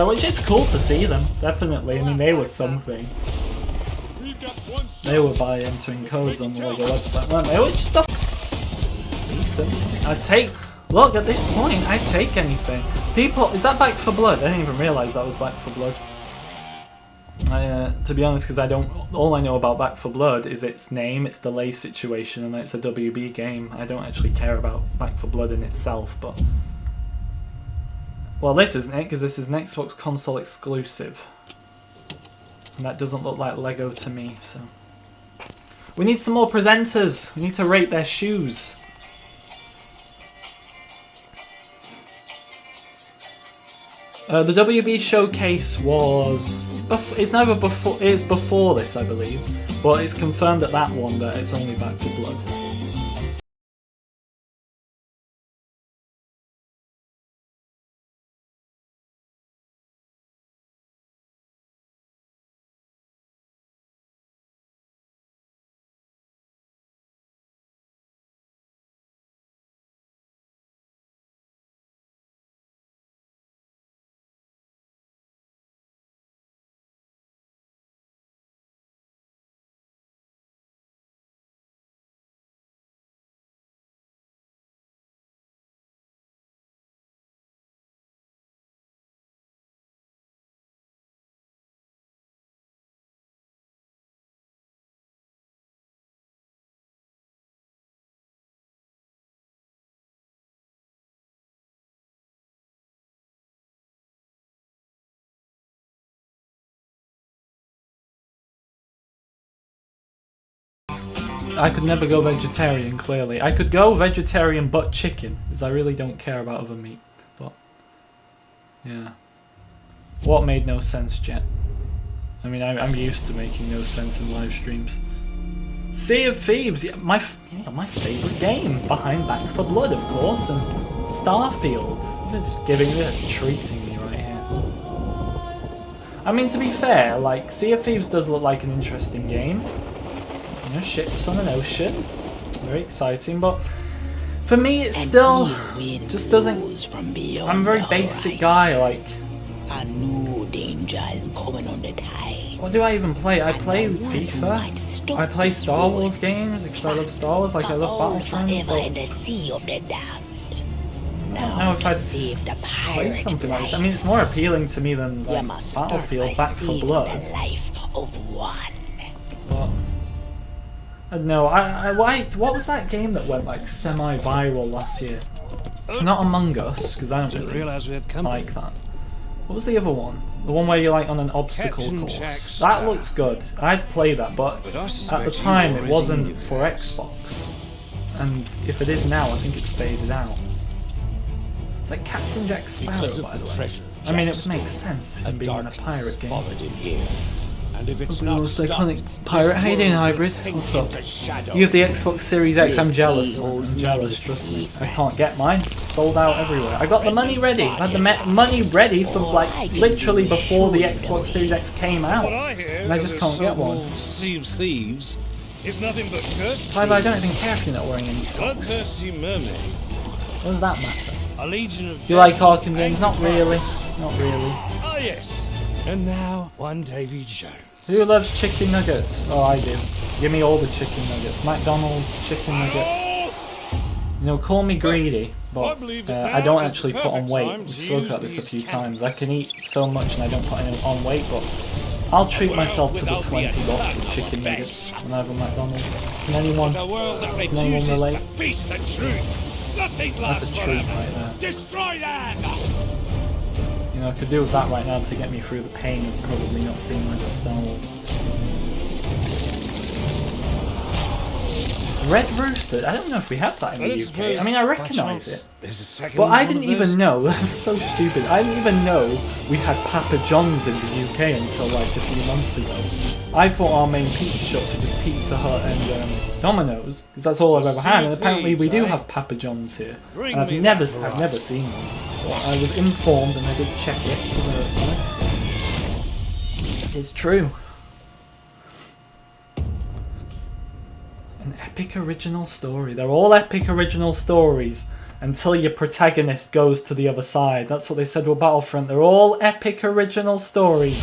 Which is cool to see them, definitely. I mean, they were something. They were by entering codes on the Lego website, weren't they? Which stuff decent. I'd take. Look, at this point, I'd take anything. People, is that Back 4 Blood? I didn't even realise that was Back 4 Blood. To be honest, because all I know about Back 4 Blood is its name, its delay situation, and it's a WB game. I don't actually care about Back 4 Blood in itself, but... Well, this isn't it, because this is an Xbox console exclusive. And that doesn't look like Lego to me, so... We need some more presenters! We need to rate their shoes. The WB showcase was... It's never before. It's before this, I believe, but it's confirmed at that one that it's only Back 4 Blood. I could never go vegetarian, clearly. I could go vegetarian but chicken, as I really don't care about other meat. But, yeah. What made no sense, Jet? I mean, I'm used to making no sense in live streams. Sea of Thieves, yeah, my favourite game, behind Back 4 Blood, of course, and Starfield. They're just treating me right here. I mean, to be fair, like, Sea of Thieves does look like an interesting game. You know, ships on an ocean, very exciting, but for me it still just doesn't... I'm a very basic guy, like... A new danger is coming on the tide. What do I even play? I play FIFA, I play Star Wars games because I love Star Wars, like I love Battlefront, but... in the sea of the damned. I don't know if I'd play something like this. I mean, it's more appealing to me than like, Battlefield, Back 4 Blood. The life of one. But... I don't know, what was that game that went like semi-viral last year? Not Among Us, because I don't really like that. What was the other one? The one where you're like on an obstacle course. That looked good. I'd play that, but at the time it wasn't for Xbox. And if it is now, I think it's faded out. It's like Captain Jack Sparrow, by the way. I mean, it would make sense for him being in a pirate game. And if it's The not most stopped, iconic this pirate hiding world will hybrid. sink What's up? into shadow. You have the Xbox Series X. I'm Yes, jealous. he I'm holds jealous. many Trust me. I secrets. can't get mine. Sold out everywhere. I got the money ready. I had the money ready for like literally before the Xbox Series X came out, and I just can't get one. Sea of Thieves is nothing but curse. Tyler, I don't even care if you're not wearing any socks. Bloodthirsty mermaids. What does that matter? A legion of. Do you like Arkham games? Not really. Not really. Ah, yes. And now, one Davy Jones. Who loves chicken nuggets? Oh, I do. Give me all the chicken nuggets. McDonald's chicken nuggets. You know, call me greedy, but I don't actually put on weight. We've spoken about this a few times. I can eat so much and I don't put any on weight, but I'll treat myself to the 20 box of chicken nuggets when I have a McDonald's. Can anyone relate? Face the truth. Nothing That's a treat right there. Destroy that! You know, I could do with that right now to get me through the pain of probably not seeing Lego Star Wars. Red Rooster? I don't know if we have that in the UK. I mean, I recognise it. But I didn't even know, I'm so stupid, I didn't even know we had Papa John's in the UK until like a few months ago. I thought our main pizza shops were just Pizza Hut and Domino's, because that's all I've ever had, and apparently we do have Papa John's here. And I've never seen one. But I was informed and I did check it to verify. It's true. An epic original story. They're all epic original stories until your protagonist goes to the other side. That's what they said with Battlefront. They're all epic original stories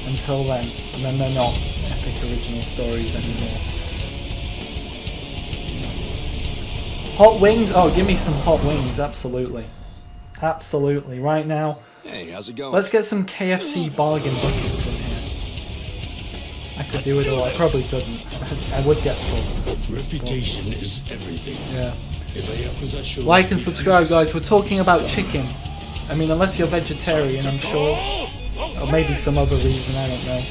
until then. And then they're not epic original stories anymore. Hot wings? Oh, give me some hot wings. Absolutely. Absolutely. Right now. Hey, how's it going? Let's get some KFC bargain buckets in here. I could do it all. I probably couldn't. I would get full. Reputation is everything. Yeah. If I possess your Like and subscribe, guys. We're talking about chicken. I mean, unless you're vegetarian, I'm sure. Or maybe some other reason, I don't know.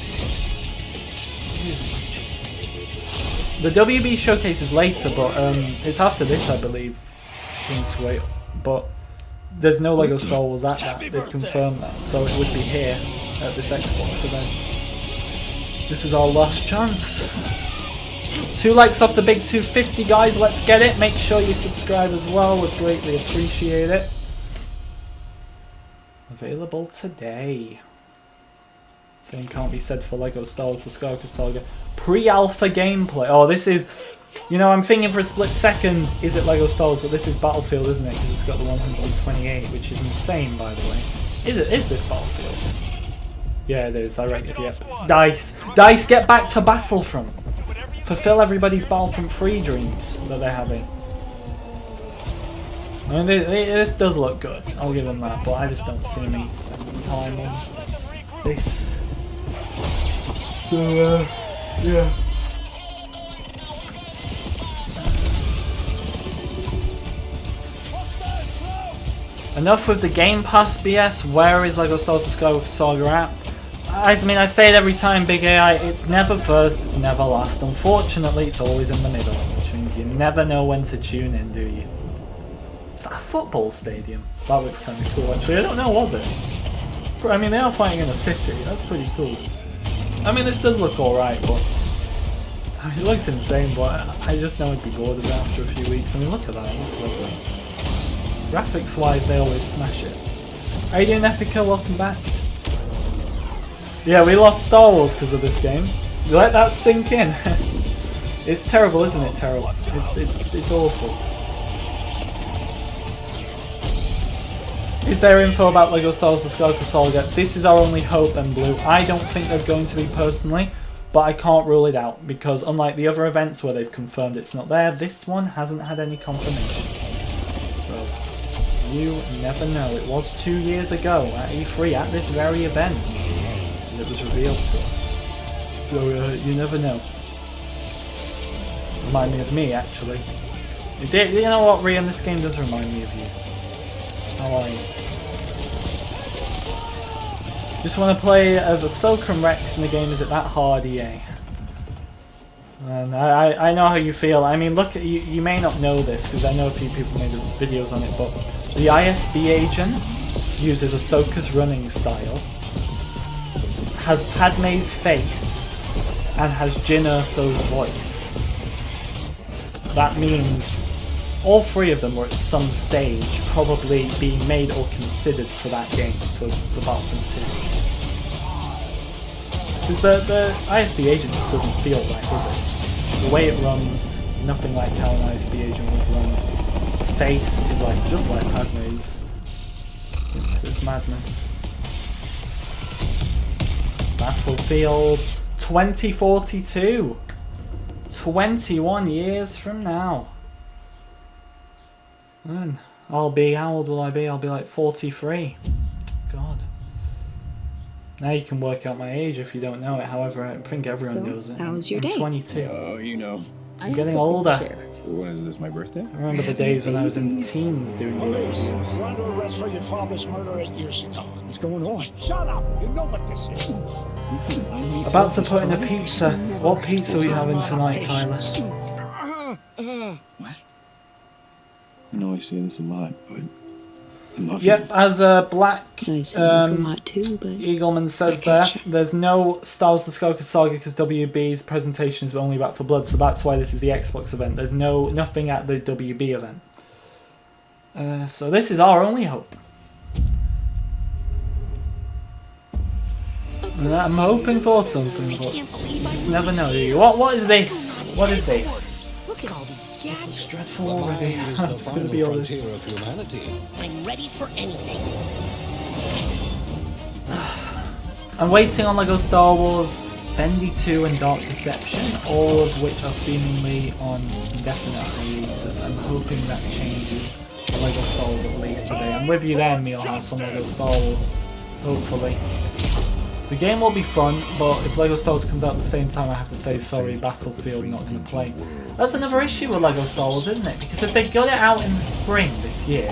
The WB showcase is later, but it's after this, I believe. Wait, but there's no Lego Star Wars at that. They've confirmed that, so it would be here at this Xbox event. This is our last chance. 2 likes off the big 250, guys. Let's get it. Make sure you subscribe as well. Would greatly appreciate it. Available today. Same can't be said for Lego Star Wars: The Skywalker Saga. Pre-alpha gameplay. Oh, this is... You know, I'm thinking for a split second, is it Lego Star Wars? But this is Battlefield, isn't it? Because it's got the 128, which is insane, by the way. Is this Battlefield? Yeah, it is. I reckon. Yep. Dice, get back to Battlefront. Fulfill everybody's Battlefront 3 dreams that they're having. I mean, this does look good. I'll give them that, but I just don't see me spending time on this. So, yeah. Enough with the Game Pass BS. Where is Lego Star Wars: The Skywalker Saga at? I mean, I say it every time, Big AI, it's never first, it's never last. Unfortunately, it's always in the middle, which means you never know when to tune in, do you? Is that a football stadium? That looks kind of cool, actually. I don't know, was it? I mean, they are fighting in a city. That's pretty cool. I mean, this does look alright, but... I mean, it looks insane, but I just know I'd be bored of it after a few weeks. I mean, look at that, it looks lovely. Graphics-wise, they always smash it. How you doing, Epica? Welcome back. Yeah, we lost Star Wars because of this game. You let that sink in. It's terrible, isn't it? Terrible. It's awful. Is there info about Lego Star Wars: The Skywalker Saga? This is our only hope, and Blue. I don't think there's going to be personally, but I can't rule it out because unlike the other events where they've confirmed it's not there, this one hasn't had any confirmation. So you never know. It was 2 years ago at E3 at this very event. It was revealed to us. So you never know. Remind me of me, actually. You know what, Rian? This game does remind me of you. How are you? Just want to play as Ahsoka and Rex in the game. Is it that hard, EA? And I know how you feel. I mean, look, you may not know this because I know a few people made videos on it, but the ISB agent uses Ahsoka's running style. has Padme's face and has Jyn Erso's voice. That means all three of them were at some stage probably being made or considered for that game, for Battlefront 2. Because the ISB agent just doesn't feel right, does it? The way it runs, nothing like how an ISB agent would run. The face is like just like Padme's. It's madness. Battlefield 2042. 21 years from now. And I'll be, how old will I be? I'll be like 43. God. Now you can work out my age if you don't know it. However, I think everyone knows it. How was your I'm day? 22. Oh, you know. I'm getting older. When is this, my birthday? I remember the days when I was in teens doing these videos. We're under arrest for your father's murder 8 years ago. What's going on? Shut up! You know what this is. About to put in a pizza. What pizza are we having tonight, Tyler? What? I know I say this a lot, but I love Yep, you. as Black I say this a lot too, but Eagleman says I there, gotcha. there's no Star Wars The Skywalker Saga because WB's presentation is only Back for Blood, so that's why this is the Xbox event. There's nothing at the WB event. So this is our only hope. I'm hoping for something, but you just never know, do you? What is this? What is this? look at all these This gadgets. looks dreadful already. I'm just going to be honest. of humanity. I'm ready for anything. I'm waiting on LEGO Star Wars, Bendy 2 and Dark Deception, all of which are seemingly on indefinite hiatus. I'm hoping that changes for LEGO Star Wars at least today. I'm with you there, Mealhouse, on LEGO Star Wars, hopefully. The game will be fun, but if LEGO Star Wars comes out at the same time, I have to say sorry, Battlefield, not going to play. That's another issue with LEGO Star Wars, isn't it? Because if they got it out in the spring this year,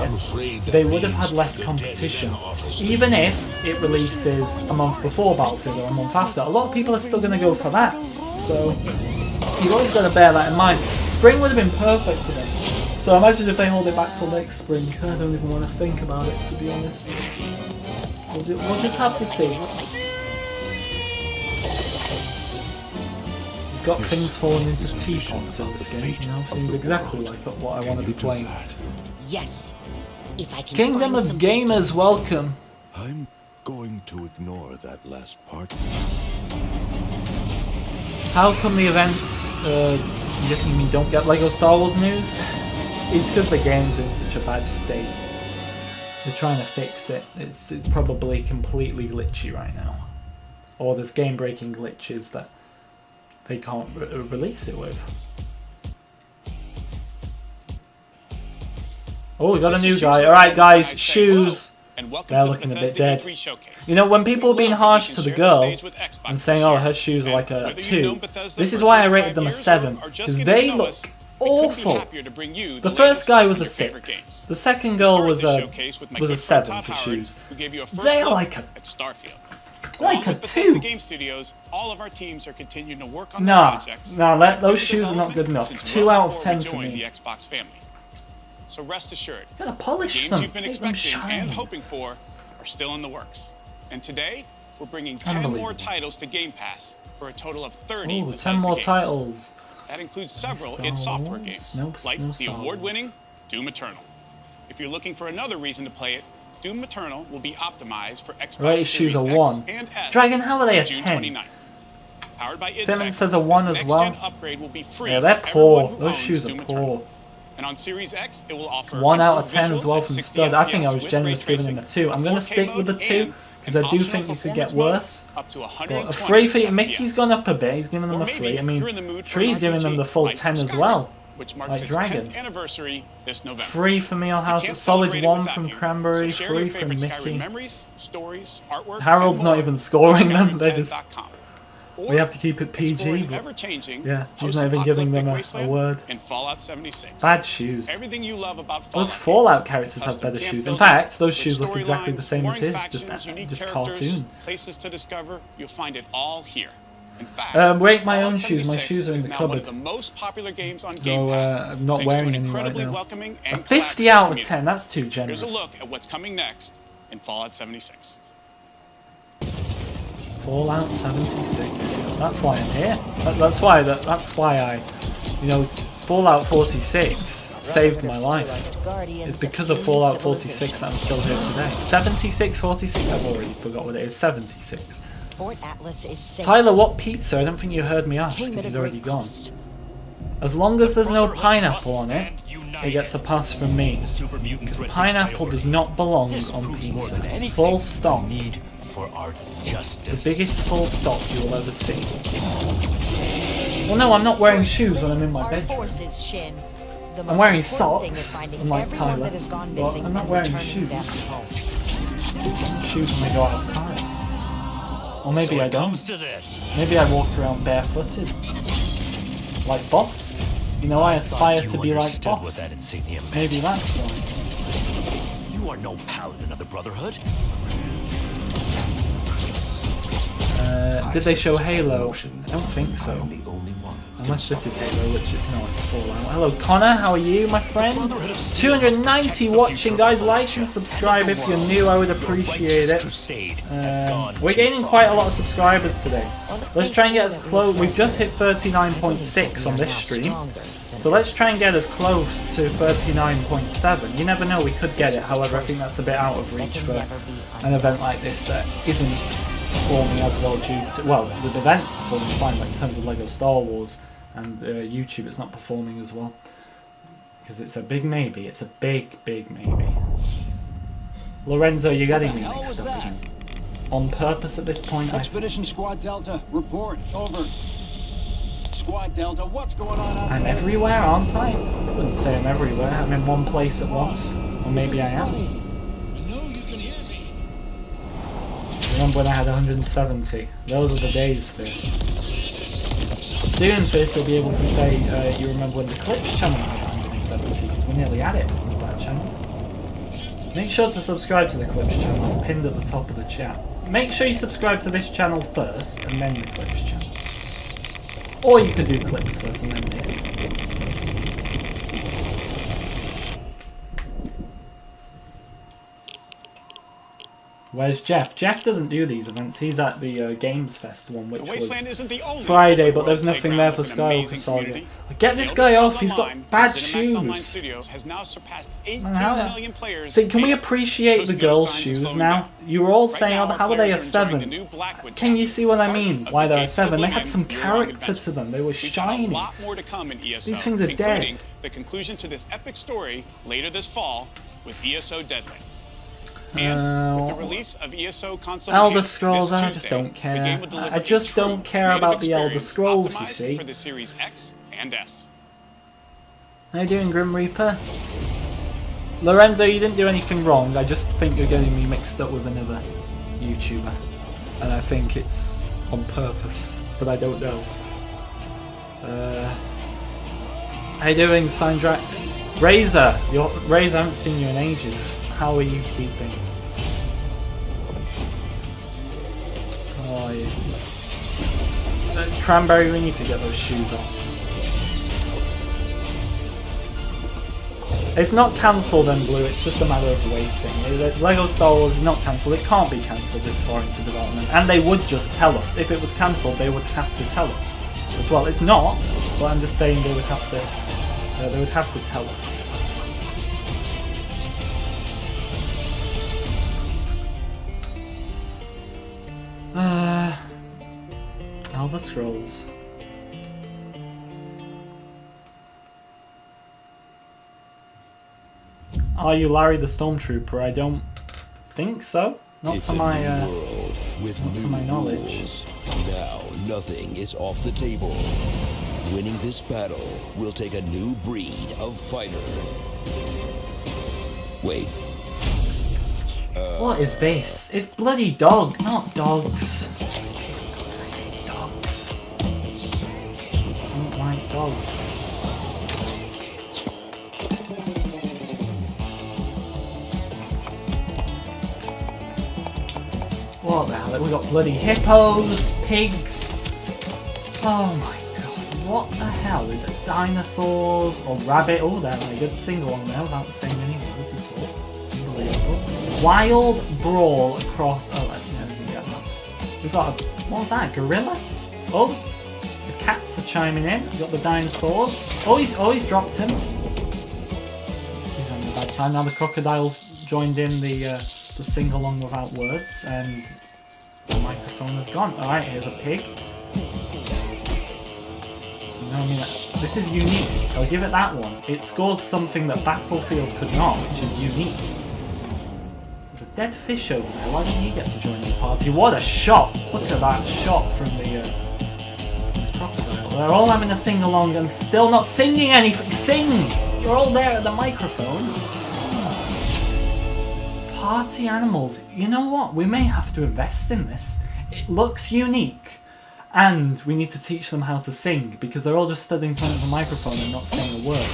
they would have had less competition. Even if it releases a month before Battlefield or a month after, a lot of people are still going to go for that. So, you've always got to bear that in mind. Spring would have been perfect for them. So imagine if they hold it back till next spring. I don't even want to think about it, to be honest. We'll just have to see. Got things falling into teapots in this game, you know, seems exactly like what I want to be playing. Yes. If I can Kingdom find of some Gamers, welcome. I'm going to ignore that last part. How come the events, I'm guessing you mean don't get LEGO Star Wars news? It's because the game's in such a bad state. They're trying to fix it. It's probably completely glitchy right now. Or there's game-breaking glitches that they can't release it with. Oh, we got a new guy. Alright guys, shoes. They're looking a bit dead. You know, when people are being harsh to the girl and saying, oh, her shoes are like a 2, this is why I rated them a 7. Because they look awful. The first guy was a 6. The second girl was a 7 for shoes. They are like a 2. Nah, those shoes are not good enough. 2 out of 10 for me. So rest assured, You gotta polish games them. you've been Make them expecting shine. and hoping for are still in the works. And today, we're bringing 10 more titles to Game Pass for a total of 30 Ooh, Bethesda 10 more games. titles. That includes several Star id Software Wars? games, Nope, like no the Star award-winning Doom Eternal. If you're looking for another reason to play it, Doom Eternal will be optimized for Xbox Right, Series shoes are X 1. and S Dragon, how are they a June 10? 29th. Powered by id Fitment Tech, says a 1 this as well. next-gen upgrade will be free Yeah, they're for poor. everyone who Those owns shoes are Doom poor. Eternal. And on Series X, it will offer 1 out of improved 10 as visuals well at from 60 Stud. I think I FPS was with generous ray giving them a tracing, 2. I'm going to 4K stick with the mode, 2 and because I an do optional think you could get performance mode worse. up to But a 120 free for FPS. Mickey's gone up a bit. He's giving them Or a 3. maybe I mean, you're in the mood for Tree's an giving them RPG the full like 10 as Skyrim, well. which marks Like its Dragon. 10th anniversary this November. 3 for You Mealhouse, a can't solid celebrate it 1 without from you. Cranberry, So share 3 your from favorite Skyrim Mickey. memories, stories, artwork, Harold's and not more even scoring on them, they're just... SkyrimTens.com. We have to keep it PG, Explore an but ever-changing, yeah, he's not even giving them a post-apocalyptic word. wasteland in Fallout 76. Bad shoes. Everything you love about Those Fallout Fallout games, characters have custom better camp shoes. In building, fact, those rich shoes look exactly the storylines, same as warring his, factions, unique just characters, cartoon. places to discover, you'll find it all here. In fact, Rate my own Fallout shoes. My 76 shoes are in is the now cupboard. One of the most popular games on Game So Pass, I'm not thanks to wearing an any right incredibly now. welcoming A and 50 collaborative out of community. 10. That's too Here's generous. a look at what's coming next in Fallout 76. Fallout 76. That's why I'm here. That's why I, you know, Fallout 46 saved my life. It's because of Fallout 46 that I'm still here today. 76, 46, I've already forgot what it is. 76. Fort Atlas is safe. Tyler, what pizza? I don't think you heard me ask because you'd already gone. As long as there's no pineapple on it, it gets a pass from me. Because pineapple does not belong on pizza. Full stop. The biggest full stop you will ever see. Well, no, I'm not wearing shoes when I'm in my bedroom. I'm wearing socks, unlike Tyler. But I'm not wearing shoes. Shoes when I go outside. Or maybe I don't. Maybe I walk around barefooted. Like Boss. You know, I aspire to be like Boss. Maybe that's why. You are no paladin of the Brotherhood. Did they show Halo? I don't think so. Unless this is Halo, which is not, it's Fallout. Hello Connor, how are you, my friend? 290 watching, guys. Like and subscribe if you're new, I would appreciate it. We're gaining quite a lot of subscribers today. Let's try and get as close. We've just hit 39.6 on this stream. So let's try and get as close to 39.7. You never know, we could get it. However, I think that's a bit out of reach for an event like this that isn't performing as well due to, well, the event's performing fine, but in terms of LEGO Star Wars and YouTube, it's not performing as well. Because it's a big maybe. It's a big, big maybe. Lorenzo, you're getting me mixed up again. On purpose at this point, Expedition Squad Delta, report, over. Squad Delta, what's going on? I'm everywhere, aren't I? I wouldn't say I'm everywhere. I'm in one place at once. Or maybe I am. Remember when I had 170? Those are the days, Fizz. Soon, Fizz, you'll be able to say you remember when the Clips channel had 170, because we nearly had it on that channel. Make sure to subscribe to the Clips channel, it's pinned at the top of the chat. Make sure you subscribe to this channel first, and then the Clips channel. Or you could do Clips first, and then this. Where's Jeff? Jeff doesn't do these events. He's at the Games Fest one, which was Friday, but there's nothing there for Skywalker Saga. Get this guy off, he's got bad shoes. See, can we appreciate the girls' shoes now? You were all saying, oh, how are they a 7? Can you see what I mean? Why they're a 7? They had some character to them. They were shiny. These things are dead. The conclusion to this epic story later this fall with ESO Deadlands. And with the release of ESO console Elder Scrolls, I just don't care. I just don't care about the Elder Scrolls, you see. For the Series X and S. How you doing, Grim Reaper? Lorenzo, you didn't do anything wrong. I just think you're getting me mixed up with another YouTuber. And I think it's on purpose, but I don't know. How you doing, Syndrax? Razor! Razor, I haven't seen you in ages. How are you keeping? How are you? Cranberry, we need to get those shoes off. It's not cancelled then, Blue, it's just a matter of waiting. LEGO Star Wars is not cancelled, it can't be cancelled this far into development. And they would just tell us. If it was cancelled, they would have to tell us as well. It's not, but I'm just saying they would have to tell us. Elder Scrolls. Are you Larry the Stormtrooper? I don't think so. Not to my knowledge. Now nothing is off the table. Winning this battle will take a new breed of fighter. Wait. What is this? It's bloody dog, not dogs. Dogs. I don't like dogs. What the hell? We got bloody hippos, pigs. Oh my god, what the hell? Is it dinosaurs or rabbit? Oh, they're like a good sing-along there without saying any words at all. Unbelievable. Wild Brawl across... Oh, I didn't get that. We've got a... What was that? A gorilla? Oh, the cats are chiming in. We've got the dinosaurs. Oh, he's dropped him. He's on the bad side. Now the crocodile's joined in the sing-along without words, and the microphone is gone. Alright, here's a pig. You know, I mean, this is unique. I'll give it that one. It scores something that Battlefield could not, which is unique. There's a dead fish over there. Why don't you get to join the party? What a shot! Look at that shot from the crocodile. They're all having a sing-along and still not singing anything. Sing! You're all there at the microphone. Sing! Party animals. You know what? We may have to invest in this. It looks unique. And we need to teach them how to sing, because they're all just stood in front of a microphone and not saying a word.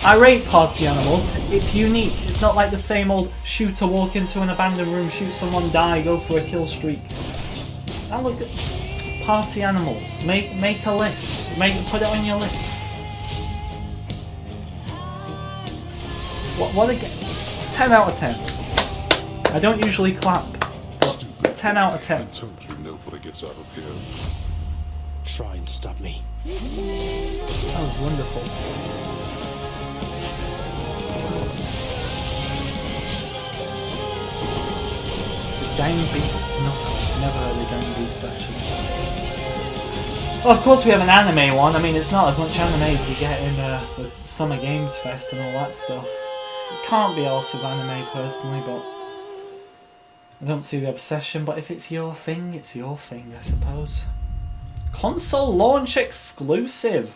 I rate party animals. It's unique. It's not like the same old shooter, walk into an abandoned room, shoot someone, die, go for a kill streak. Now look at party animals. Make a list. Put it on your list. What again? 10 out of 10. I don't usually clap, but 10 out of 10. I told you nobody gets out of here. Try and stop me. That was wonderful. It's a gang beast knockoff. Never heard of gang beast actually. Well, of course we have an anime one. I mean, it's not as much anime as we get in the Summer Games Fest and all that stuff. It can't be else with anime personally, but I don't see the obsession. But if it's your thing, it's your thing, I suppose. Console launch exclusive.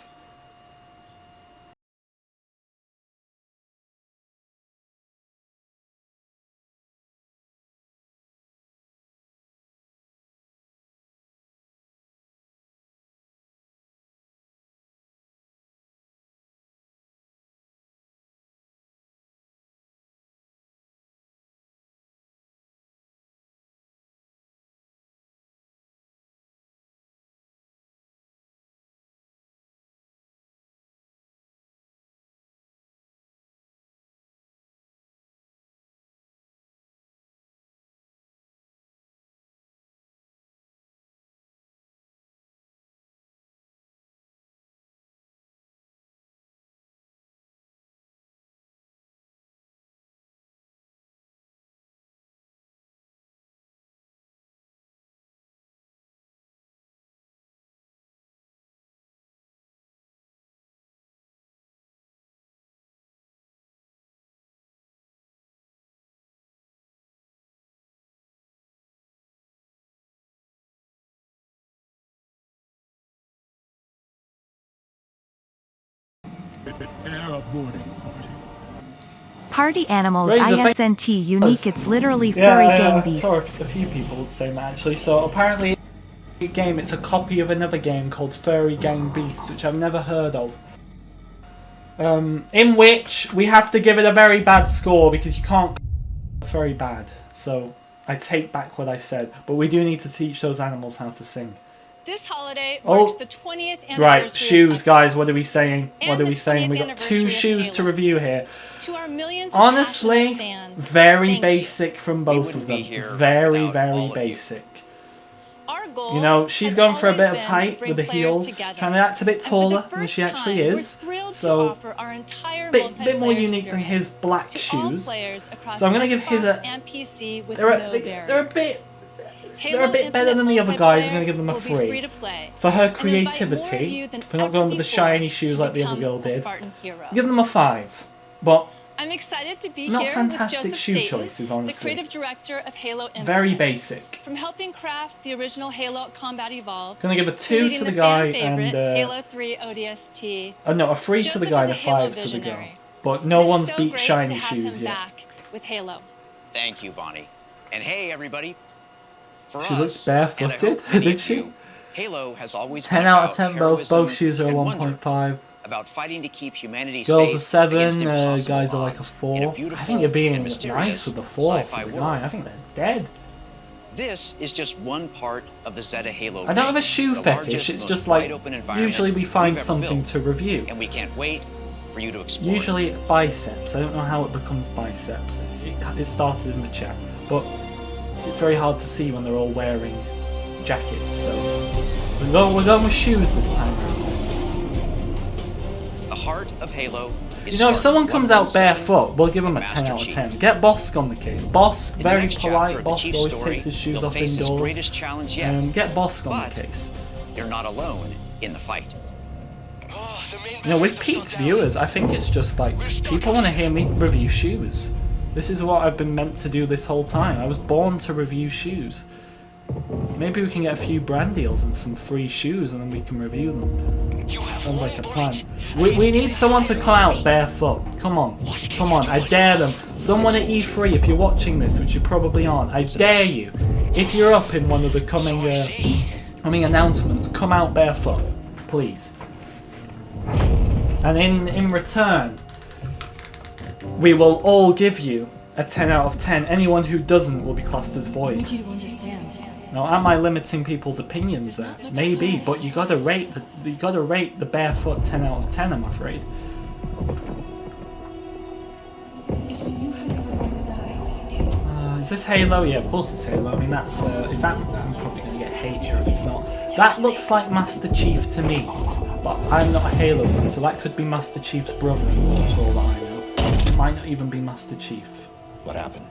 Party Animals Razor, ISNT unique, it's literally furry gang beast. A few people would say that actually. So apparently game, it's a copy of another game called Furry Gang Beasts, which I've never heard of. In which we have to give it a very bad score because you can't. It's very bad. So I take back what I said, but we do need to teach those animals how to sing. This holiday marks the 20th anniversary. Right, shoes, guys. What are we saying? What are we saying? We got 2 shoes to review here. To our millions honestly, of fans, very basic from both of them. Very, very basic. You know, she's going for a bit of height with the heels, trying to act a bit taller than she actually is. So, a bit more unique than his black shoes. So I'm going to give his a... They're a bit better than the other guys. I'm going to give them a 3. For her creativity, for not going with the shiny shoes like the other girl did, give them a 5. But I'm excited to be not here fantastic with Joseph shoe Staten, choices, honestly. the creative director of Halo Infinite. Very basic. From helping craft the original Halo Combat Evolved, Gonna give a 2 to the guy and Halo 3 ODST. No, a 3 to the guy and a 5 to the girl. But no one's beat shiny shoes yet. Back with Halo. Thank you, Bonnie. And hey, everybody. For She us, looks barefooted, and did she? Halo has always 10 been out of about 10 heroism both shoes are a and wonder, 1.5. about fighting to keep humanity Girls safe are 7, against impossible guys are like a odds 4. in a I beautiful think you're being and mysterious nice with the 4 sci-fi for the world. guy. I think they're dead. This is just one part of the Zeta Halo. I don't have a range, shoe the fetish, largest, it's most just like, wide-open environment usually we find we've ever something built, to review. and we can't wait for you to explore. Usually it's biceps. I don't know how it becomes biceps. It started in the chat, but it's very hard to see when they're all wearing jackets, so we're going with shoes this time around. The heart of Halo is You know, if someone sparked comes one out barefoot, we'll give them a 10 out of 10. Get Bosk on the case. Bosk, In the very next chapter polite. of the Bosk Chief's always story, takes his shoes he'll off face his indoors. greatest challenge yet. Get Bosk on But the case. they're not alone in the fight. You know, we've peaked viewers. I think it's just like, people want to hear me review shoes. This is what I've been meant to do this whole time. I was born to review shoes. Maybe we can get a few brand deals and some free shoes and then we can review them. Sounds like a plan. We need someone to come out barefoot. Come on. Come on. I dare them. Someone at E3, if you're watching this, which you probably aren't, I dare you. If you're up in one of the coming announcements, come out barefoot. Please. And in return, we will all give you a 10 out of 10. Anyone who doesn't will be classed as void. I need you to understand. Now, am I limiting people's opinions there? Maybe, but you gotta rate the barefoot 10 out of 10. I'm afraid. If I knew how you were going to die, Is this Halo? Yeah, of course it's Halo. I mean, that's is that? I'm probably gonna get hate here if it's not. That looks like Master Chief to me, but I'm not a Halo fan, so that could be Master Chief's brother, for all that I know. It might not even be Master Chief. What happened?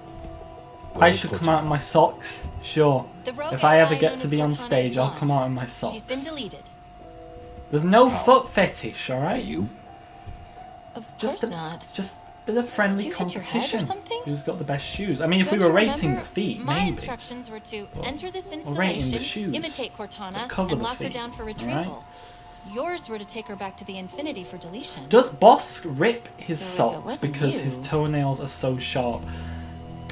I should come out in my socks, sure. If I ever get to be on stage, I'll come out in my socks. she's been deleted. There's no foot fetish, alright? You? Of course not. It's just a bit of friendly Did you hit your head or competition. something? Who's got the best shoes? I mean, if Don't we were you rating remember? the feet, My maybe. instructions were to enter this We're rating the installation, shoes, imitate Cortana, but cover and the lock her feet, down for alright? retrieval. Yours were to take her back to the Infinity for deletion. Does Bosk rip his So if it socks wasn't because you- his toenails are so sharp?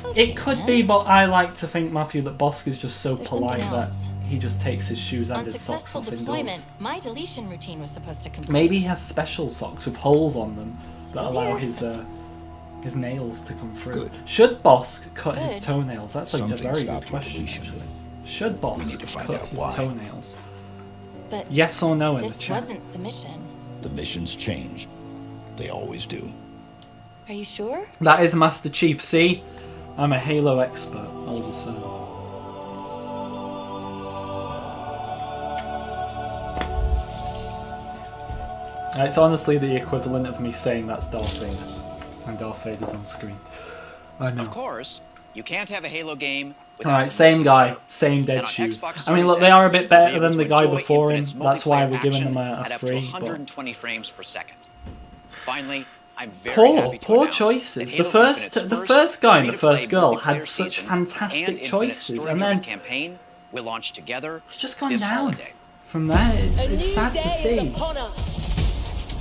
Okay, It could then. be, but I like to think, Matthew, that Bosk is just so There's polite something that else. he just takes his shoes and On his socks successful off deployment, indoors. my deletion routine was supposed to complete. Maybe he has special socks with holes on them that So allow here. his nails to come through. Good. Should Bosk cut his Good. toenails? That's a Something very good stopped your question, deletion. actually. Should We need Bosk to find cut out his why. toenails? But Yes or no in the this chat. wasn't the mission. The missions changed. They always do. Are you sure? That is Master Chief. See? I'm a Halo expert, all of a sudden. It's honestly the equivalent of me saying that's Darth Vader. And Darth Vader's on screen. I know. Of course, you can't have a Halo game without Alright, same guy, same dead And on shoes. Xbox I mean, look, Series they are a X, bit you'll better be than able the to guy enjoy before him. Infinite's That's why multiplayer we're giving them action a at up to free. But 120 frames per second. Finally, I'm very poor, happy to poor announce choices. that The Halo first Infinite's guy and the free-to-play first girl multiplayer had such season fantastic and Infinite's choices, and story-driven then campaign will launch together it's just gone this down. holiday. From there, it's A new sad day to is see. upon us.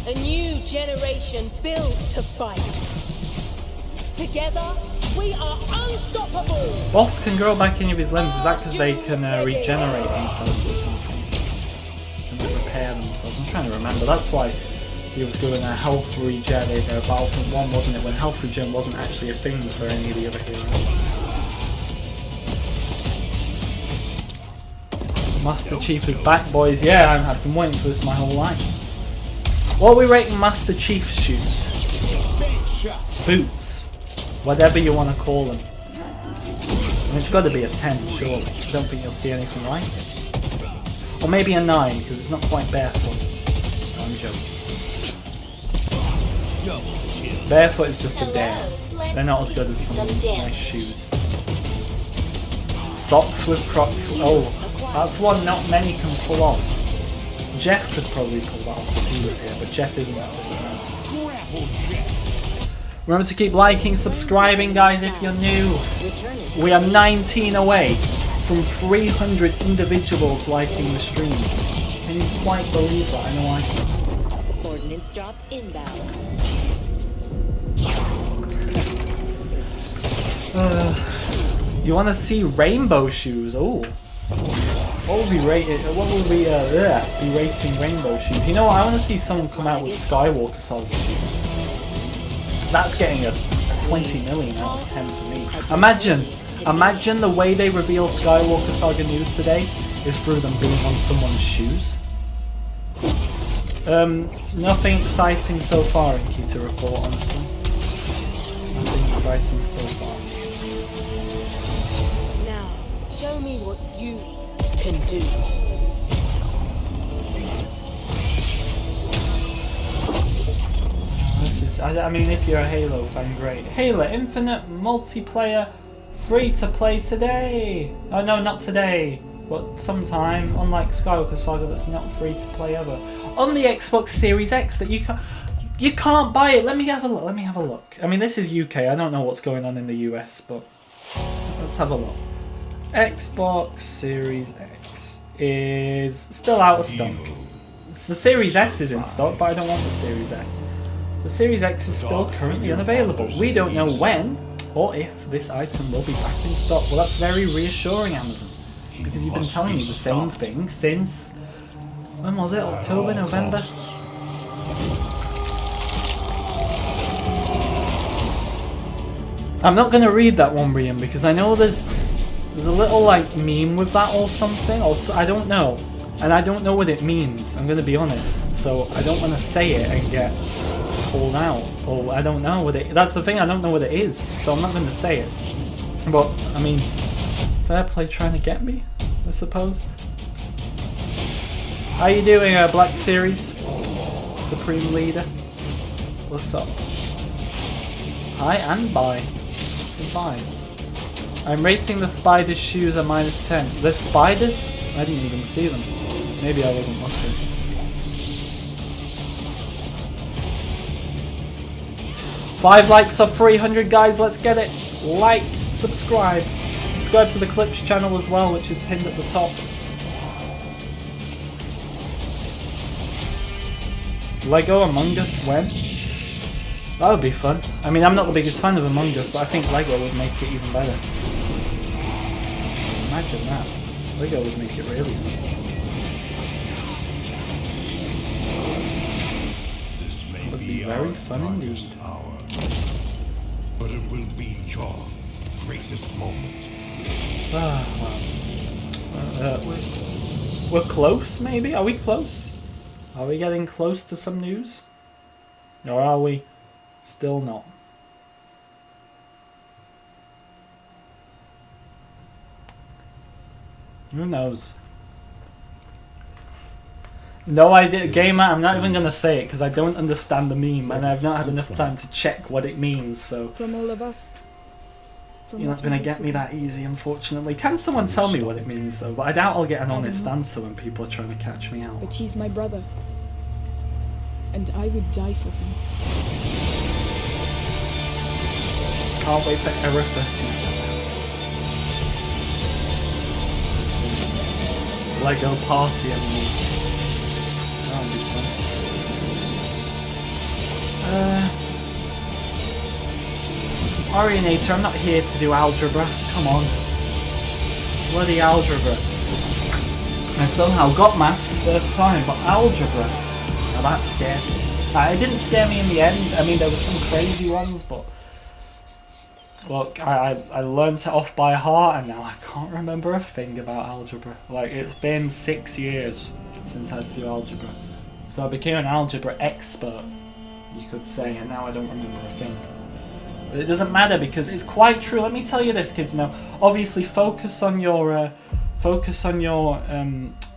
A new generation built to fight. Together, we are unstoppable. Boss can grow back any of his limbs. Is that because they can regenerate themselves or something? Can they repair themselves? I'm trying to remember. That's why he was doing a health regen in Battlefront 1, wasn't it? When health regen wasn't actually a thing for any of the other heroes. Master Chief is back, boys. Yeah, I've been waiting for this my whole life. What are we rating Master Chief's shoes? Boots. Whatever you want to call them. And it's got to be a 10, surely. I don't think you'll see anything like it. Or maybe a 9, because it's not quite barefoot. No, I'm joking. Barefoot is just a dare. They're not as good as some nice shoes. Socks with Crocs. Oh, that's one not many can pull off. Jeff could probably pull that off if he was here, but Jeff isn't at this moment. Remember to keep liking, subscribing, guys, if you're new. We are 19 away from 300 individuals liking the stream. Can you quite believe that? I know I can. Ordnance drop inbound. You want to see rainbow shoes? Oh. What would we rate it? What would we be rating rainbow shoes? You know what? I want to see someone come out with Skywalker Saga shoes. That's getting a 20 million out of 10 for me. Imagine the way they reveal Skywalker Saga news today is through them being on someone's shoes. Nothing exciting so far, Inky, to report, honestly. Nothing exciting so far. Now, Show me what you can do. This is, I mean, if you're a Halo fan, great. Halo Infinite multiplayer, free to play today. Oh no, not today, but sometime. Unlike Skywalker Saga, that's not free to play ever. On the Xbox Series X, that you can't buy it. Let me have a look. Let me have a look. I mean, this is UK. I don't know what's going on in the US, but let's have a look. Xbox Series X is still out of stock. The Series S is in stock, but I don't want the Series S. The Series X is still currently unavailable. We don't know when or if this item will be back in stock. Well, that's very reassuring, Amazon, because you've been telling me the same thing since, when was it? October, November? I'm not going to read that one, Rian, because I know there's a little like meme with that or something, or so, I don't know. And I don't know what it means, I'm going to be honest. So I don't want to say it and get called out. Or I don't know what it... That's the thing, I don't know what it is. So I'm not going to say it. But, I mean, fair play trying to get me, I suppose. How you doing, Black Series? Supreme Leader? What's up? Hi and bye. Goodbye. I'm rating the spiders' shoes a -10. There's spiders? I didn't even see them. Maybe I wasn't looking. Five likes off 300, guys. Let's get it. Like, subscribe. Subscribe to the Clips channel as well, which is pinned at the top. Lego Among Us when? That would be fun. I mean, I'm not the biggest fan of Among Us, but I think Lego would make it even better. Imagine that. Lego would make it really fun. It would be very fun indeed. But it will be your greatest moment. Ah, well. We're close, maybe? Are we close? Are we getting close to some news? Or are we still not? Who knows? No idea. Gamer, I'm not even going to say it because I don't understand the meme and I've not had enough time to check what it means, so... From all of us. You're not going to get me that easy, unfortunately. Can someone tell me what it means, though? But I doubt I'll get an honest answer when people are trying to catch me out. But he's my brother. And I would die for him. Can't wait for Error 13 to come out. Lego Party enemies. That'll be fun. Orionator, I'm not here to do algebra. Come on. Bloody algebra. I somehow got maths first time, but algebra. Now that scared me. It didn't scare me in the end. I mean, there were some crazy ones, but... Look, I learnt it off by heart, and now I can't remember a thing about algebra. Like, it's been 6 years since I had to do algebra. So I became an algebra expert, you could say, and now I don't remember a thing. But it doesn't matter because it's quite true. Let me tell you this, kids. Now, obviously, focus on your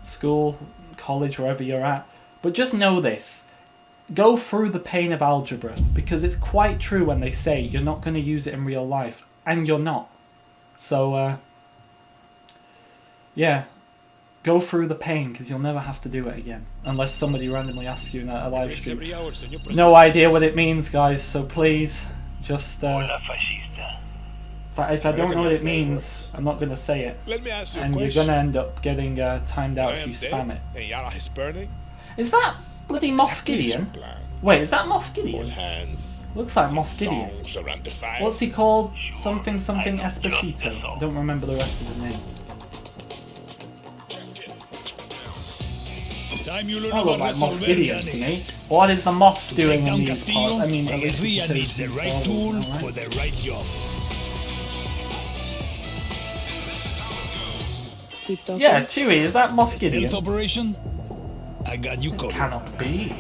school, college, wherever you're at. But just know this: go through the pain of algebra because it's quite true when they say you're not going to use it in real life, and you're not. So, yeah, go through the pain because you'll never have to do it again unless somebody randomly asks you in a live stream. No idea what it means, guys. So please. Just, if I don't know what it means, I'm not going to say it. And you're going to end up getting timed out if you spam it. Is that bloody Moff Gideon? Wait, is that Moff Gideon? Looks like Moff Gideon. What's he called? Something Esposito. I don't remember the rest of his name. That looked like Moff Gideon to me. What is the Moff doing in these parts? I mean, at least we can say it's Star Wars now, right? Yeah, Chewie, is that Moff Gideon? Operation? I got you covered. It cannot be.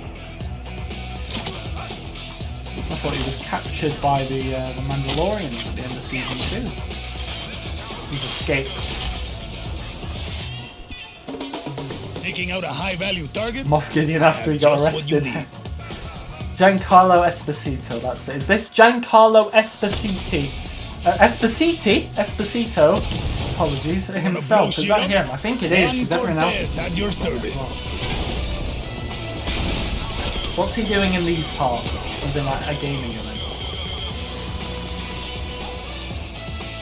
I thought he was captured by the Mandalorians at the end of Season 2. He's escaped. Taking out a high-value target? Moff Gideon after he got arrested. Giancarlo Esposito, that's it. Is this Giancarlo Esposito? Esposito? Apologies, himself. Is that him? I think it is, because everyone else is at your service. What's he doing in these parts? As in like a gaming event?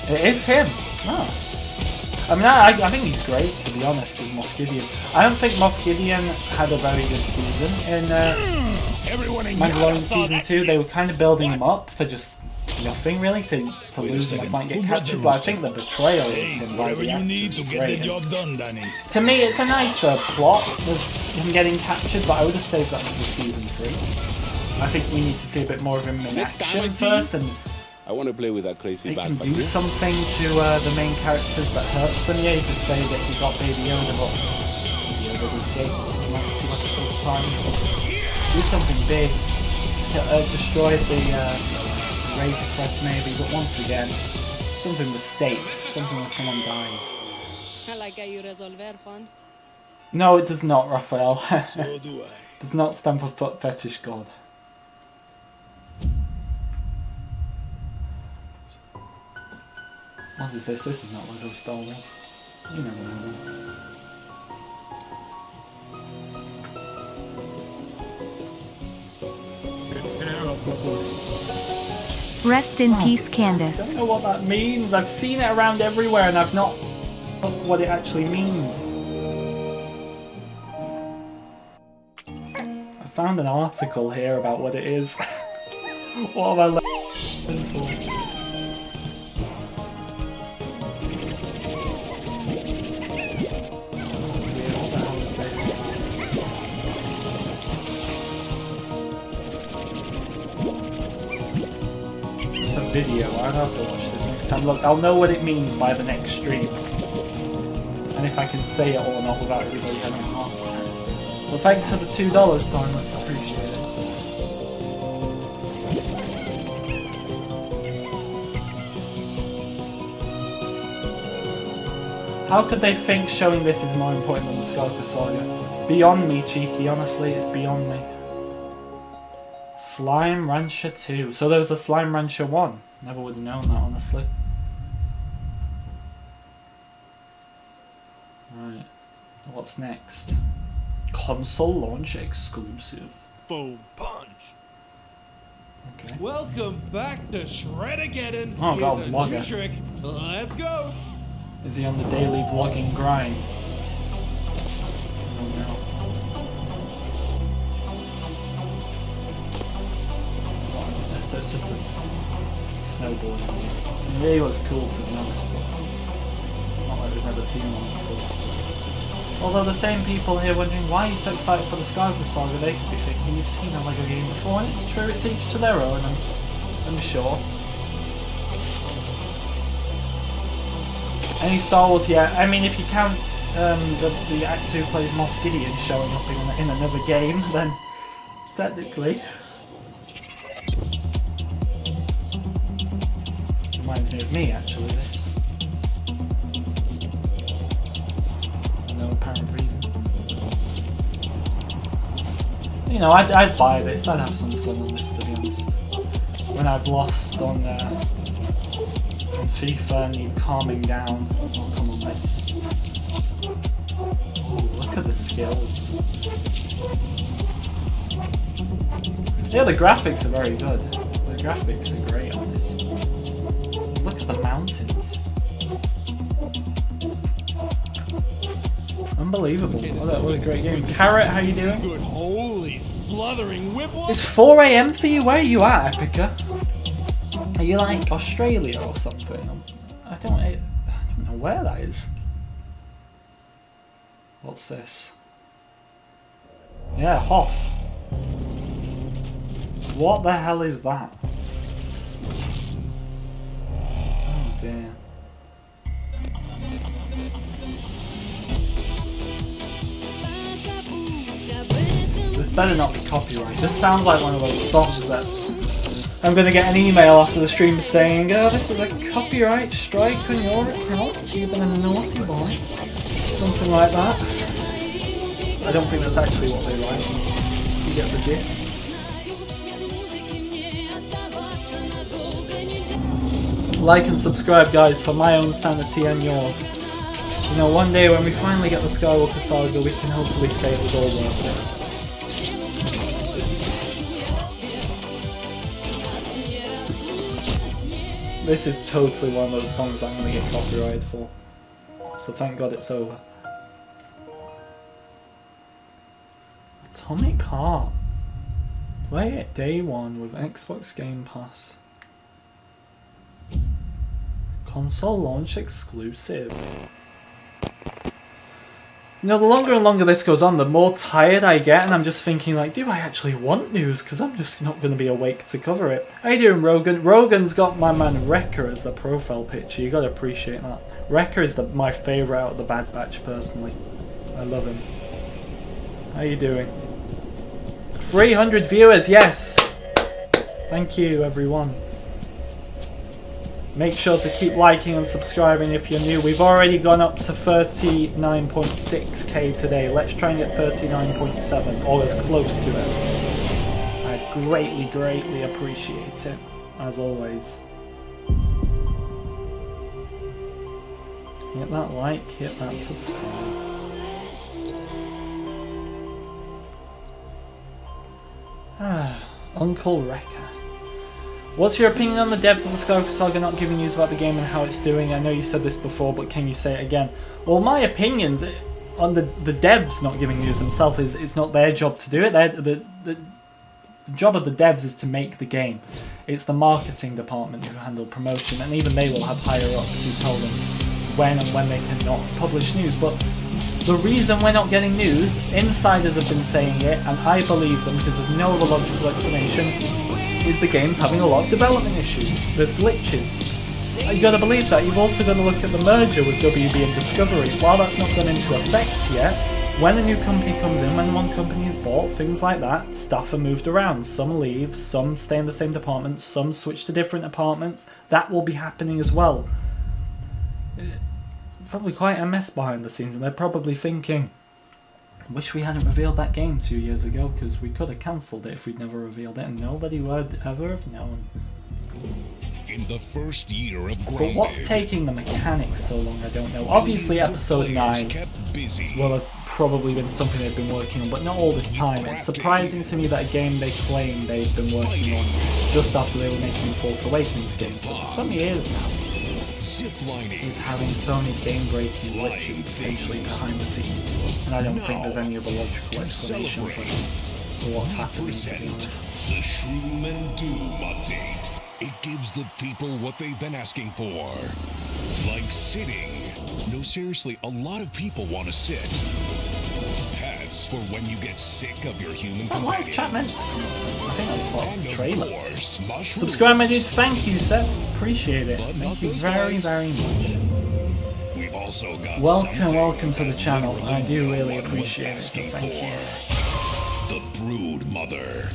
It is him. Oh. I mean, I think he's great, to be honest, as Moff Gideon. I don't think Moff Gideon had a very good season in Mandalorian Season 2. They were kind of building him up for just nothing, really, to lose him and might get captured. But I think the betrayal of him by the actors is great. To me, it's a nicer plot with him getting captured, but I would have saved that until Season 3. I think we need to see a bit more of him in action first, and I want to play with that crazy they can do something to the main characters that hurts them. Yeah, you could say that he got Baby Yoda, but Baby Yoda escaped like 2 episodes of time. So do something big. Destroyed the Razor Crest maybe, but once again, something with stakes, something where someone dies. I like how you resolver, Juan. No, it does not, Raphael. So do I. Does not stand for foot fetish god. What is this? This is not Lego Star Wars. You never know. Rest in peace, Candace. I don't know what that means. I've seen it around everywhere and I've not looked what it actually means. I found an article here about what it is. What have I looking for? Video. I'll have to watch this next time. Look, I'll know what it means by the next stream. And if I can say it or not without everybody having a heart attack. Well, thanks for the $2, Thomas. I appreciate it. How could they think showing this is more important than the Skywalker Saga? Beyond me, Cheeky. Honestly, it's beyond me. Slime Rancher 2. So there was a Slime Rancher 1. Never would have known that, honestly. Right. What's next? Console launch exclusive. Boom punch. Okay. Welcome back to Shred-a-Geddon. Oh god, Here's a vlogger. new trick. Let's go. Is he on the daily vlogging grind? I don't know. So it's just a snowboard. It really looks cool, to be honest, but it's not like we've never seen one before. Although the same people here wondering why are you so excited for the Skywalker Saga, they could be thinking you've seen a LEGO game before, and it's true, it's each to their own, I'm sure. Any Star Wars yet? I mean, if you count the actor who plays Moff Gideon showing up in another game, then technically. Reminds me of me, actually, this. No apparent reason. You know, I'd buy this, I'd have some fun on this, to be honest. When I've lost on FIFA and need calming down, I'll come on this. Ooh, look at the skills. Yeah, the graphics are very good. The graphics are great on this. Look at the mountains. Unbelievable. What a great game. Carrot, how you doing? Good holy sluthering whipple. It's 4 AM for you? Where are you at, Epica? Are you like Australia or something? I don't know where that is. What's this? Yeah, Hoth. What the hell is that? Oh dear. This better not be copyright. This sounds like one of those songs that I'm gonna get an email after the stream saying, oh, this is a copyright strike on your account, you've been a naughty boy. Something like that. I don't think that's actually what they write. You get the gist. Like and subscribe, guys, for my own sanity and yours. You know, one day when we finally get the Skywalker Saga, we can hopefully say it was all worth it. This is totally one of those songs that I'm going to get copyrighted for. So thank God it's over. Atomic Heart. Play it day one with Xbox Game Pass. Console launch exclusive. You know, the longer and longer this goes on, the more tired I get, and I'm just thinking, like, do I actually want news? Because I'm just not going to be awake to cover it. How you doing, Rogan? Rogan's got my man Wrecker as the profile picture. You got to appreciate that. Wrecker is my favourite out of the Bad Batch, personally. I love him. How you doing? 300 viewers, yes! Thank you, everyone. Make sure to keep liking and subscribing if you're new. We've already gone up to 39.6k today. Let's try and get 39.7, or as close to it as possible. I'd greatly, greatly appreciate it, as always. Hit that like, hit that subscribe. Uncle Wrecker. What's your opinion on the devs of the Skywalker Saga not giving news about the game and how it's doing? I know you said this before, but can you say it again? Well, my opinions on the devs not giving news themselves is it's not their job to do it. The job of the devs is to make the game. It's the marketing department who handle promotion, and even they will have higher-ups who tell them when and when they cannot publish news. But the reason we're not getting news, insiders have been saying it, and I believe them because there's no other logical explanation, is the game's having a lot of development issues. There's glitches. You gotta believe that. You've also got to look at the merger with WB and Discovery. While that's not gone into effect yet, when a new company comes in, when one company is bought, things like that, staff are moved around. Some leave, some stay in the same department, some switch to different departments. That will be happening as well. It's probably quite a mess behind the scenes, and they're probably thinking, wish we hadn't revealed that game 2 years ago, because we could have cancelled it if we'd never revealed it, and nobody would ever have known. In the first year of But what's taking the mechanics so long, I don't know. Obviously episode 9 will have probably been something they've been working on, but not all this time. It's surprising to me that a game they claim they've been working on just after they were making the Force Awakens game, so for some years now, is having so many game-breaking glitches potentially behind the scenes, and I don't think there's any other logical explanation for what's happening, to be honest. The Shroom and Doom update. It gives the people what they've been asking for. Like sitting. No, seriously, a lot of people want to sit. Pets for when you get sick of your human companion. Live chat meant. I think that was part of the trailer. Subscribe, my dude. Thank you, Seth. Appreciate it. Thank you very, very much. We've also got welcome to the channel. I do really appreciate it, so thank you. The Brood Mother.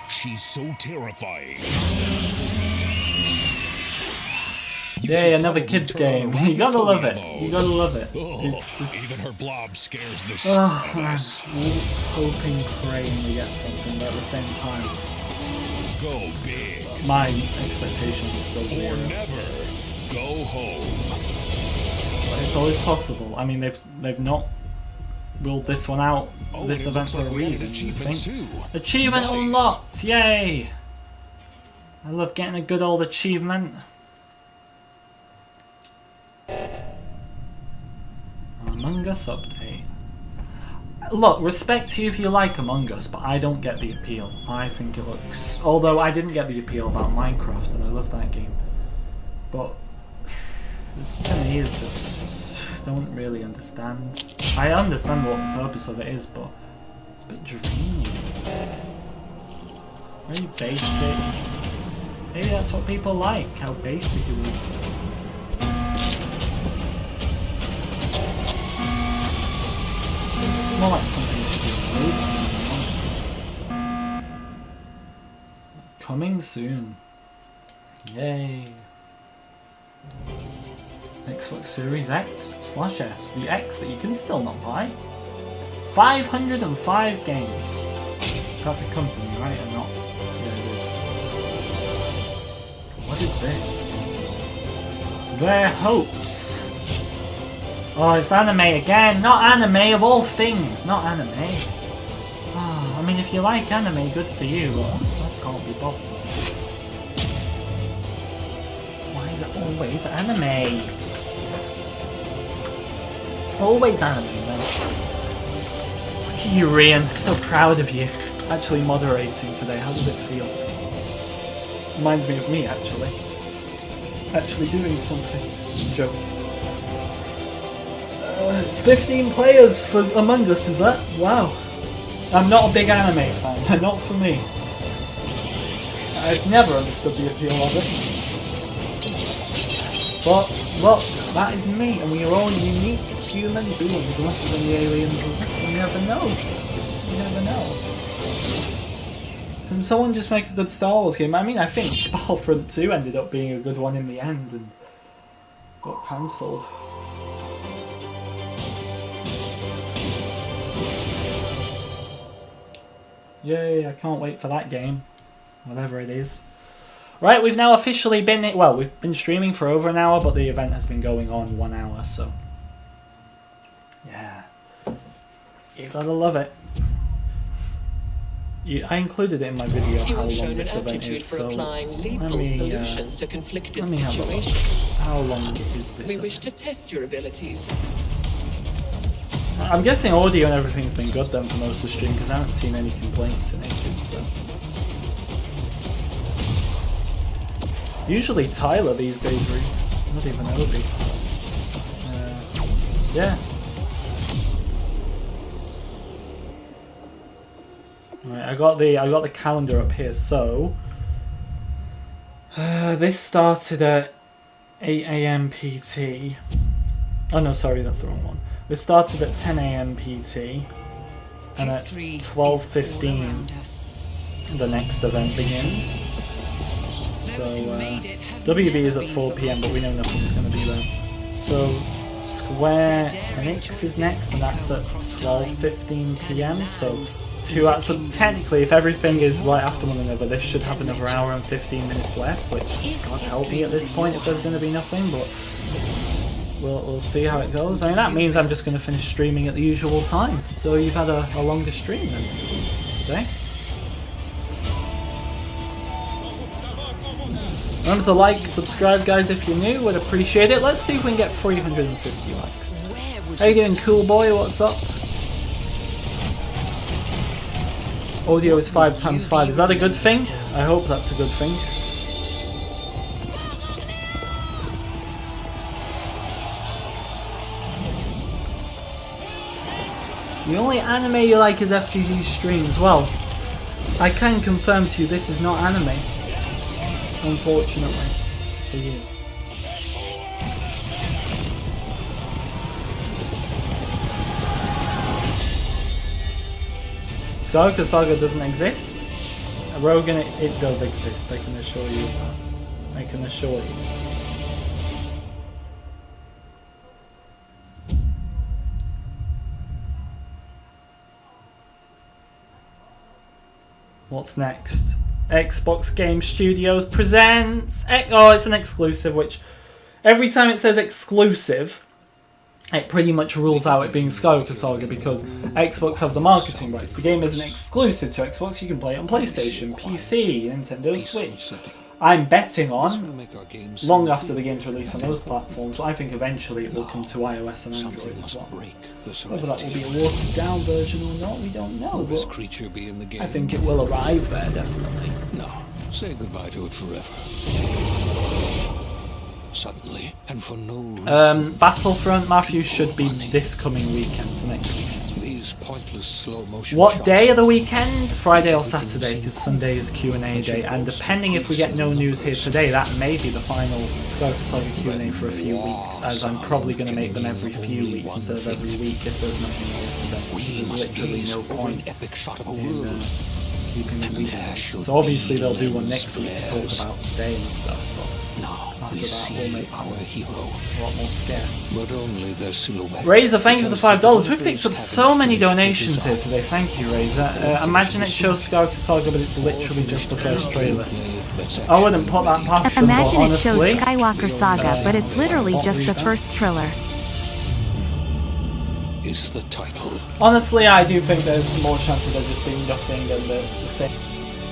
She's so terrifying. Yay, another kids game. You gotta love it. You gotta love it. It's just... Even her blob scares the shit out of us. Hoping, praying we get something, but at the same time, go big. My expectations are still zero. Or never go home. But it's always possible. I mean, they've not ruled this one out, this event for a reason. You think? Achievement unlocked! Yay! I love getting a good old achievement. Among Us update. Look, respect to you if you like Among Us, but I don't get the appeal. I think it looks... Although I didn't get the appeal about Minecraft, and I love that game. But this to me is just... don't really understand. I understand what the purpose of it is, but it's a bit draining. Very basic. Maybe that's what people like, how basic it is. It's more like something you should do later, honestly. Coming soon. Yay. Xbox Series X/S. The X that you can still not buy. 505 games. That's a company, right? Or not? Yeah, it is. What is this? Their hopes. Oh, it's anime again. Not anime of all things. Not anime. Oh, I mean, if you like anime, good for you, but I can't be bothered. Why is it always anime? Always anime, man. Look at you, Rian. So proud of you. Actually moderating today. How does it feel? Reminds me of me, actually. Actually doing something. I'm joking. It's 15 players for Among Us, is that? Wow. I'm not a big anime fan. Not for me. I've never understood the appeal of it. But, look, that is me, and we are all unique human beings, unless there's any aliens with us. You never know. You never know. Can someone just make a good Star Wars game? I mean, I think Battlefront 2 ended up being a good one in the end and got cancelled. Yay, I can't wait for that game. Whatever it is. Right, we've now officially been... Well, we've been streaming for over an hour, but the event has been going on 1 hour, so... Yeah. You gotta love it. I included it in my video how long this event is, so let me have a look. How long is this? We wish to test your abilities. I'm guessing audio and everything's been good then for most of the stream, because I haven't seen any complaints in ages, so... Usually Tyler these days, not even Obi. Yeah. Right, I got the calendar up here. So this started at 8 AM PT. Oh no, sorry, that's the wrong one. This started at 10 AM PT, and at 12:15 the next event begins. So WB is at 4 PM, but we know nothing's going to be there. So Square Enix is next, and that's at 12:15 PM. So 2 hours. So technically, if everything is right after one another, this should have another hour and 15 minutes left. Which God help me at this point if there's going to be nothing, but we'll see how it goes. I mean, that means I'm just going to finish streaming at the usual time. So you've had a longer stream then today. Remember to like, subscribe guys if you're new, would appreciate it. Let's see if we can get 350 likes. How you doing, cool boy? What's up? Audio is 5 times 5. Is that a good thing? I hope that's a good thing. The only anime you like is FGG streams. Well, I can confirm to you this is not anime. Unfortunately for you. Skywalker Saga doesn't exist. Rogan, it does exist, I can assure you that. I can assure you. What's next? Xbox Game Studios presents... Oh, it's an exclusive, which... Every time it says exclusive, it pretty much rules out it being Skywalker Saga, because Xbox have the marketing rights. The game isn't exclusive to Xbox, you can play it on PlayStation, PC, Nintendo Switch. I'm betting on, long after the game's release on those platforms, I think eventually it will come to iOS and Android as well. Whether that will be a watered down version or not, we don't know, but I think it will arrive there, definitely. No, say goodbye to it forever. Suddenly, and for no reason. Battlefront, Matthew, should be this coming weekend, so next weekend. These pointless slow motion What day of the weekend? Friday or Saturday, because Sunday is Q&A day, and depending if we get no news here today, that may be the final Skywalker Saga Q&A for a few weeks, as I'm probably going to make them every few weeks instead of every week if there's nothing here today, because there's literally no point in keeping them weekly. So obviously they'll do one next week to talk about today and stuff, but After that, we'll make our hero. a lot more scarce. But only the silhouette. Razor, thank you for the $5. We picked up so many donations here today. Thank you, Razor. Imagine it shows Skywalker Saga, but it's literally just the first trailer. I wouldn't put that past them, but Imagine it honestly, shows Skywalker Saga, but it's literally just the first trailer. Is the title. honestly, I do think there's more chance of there just being nothing and the same.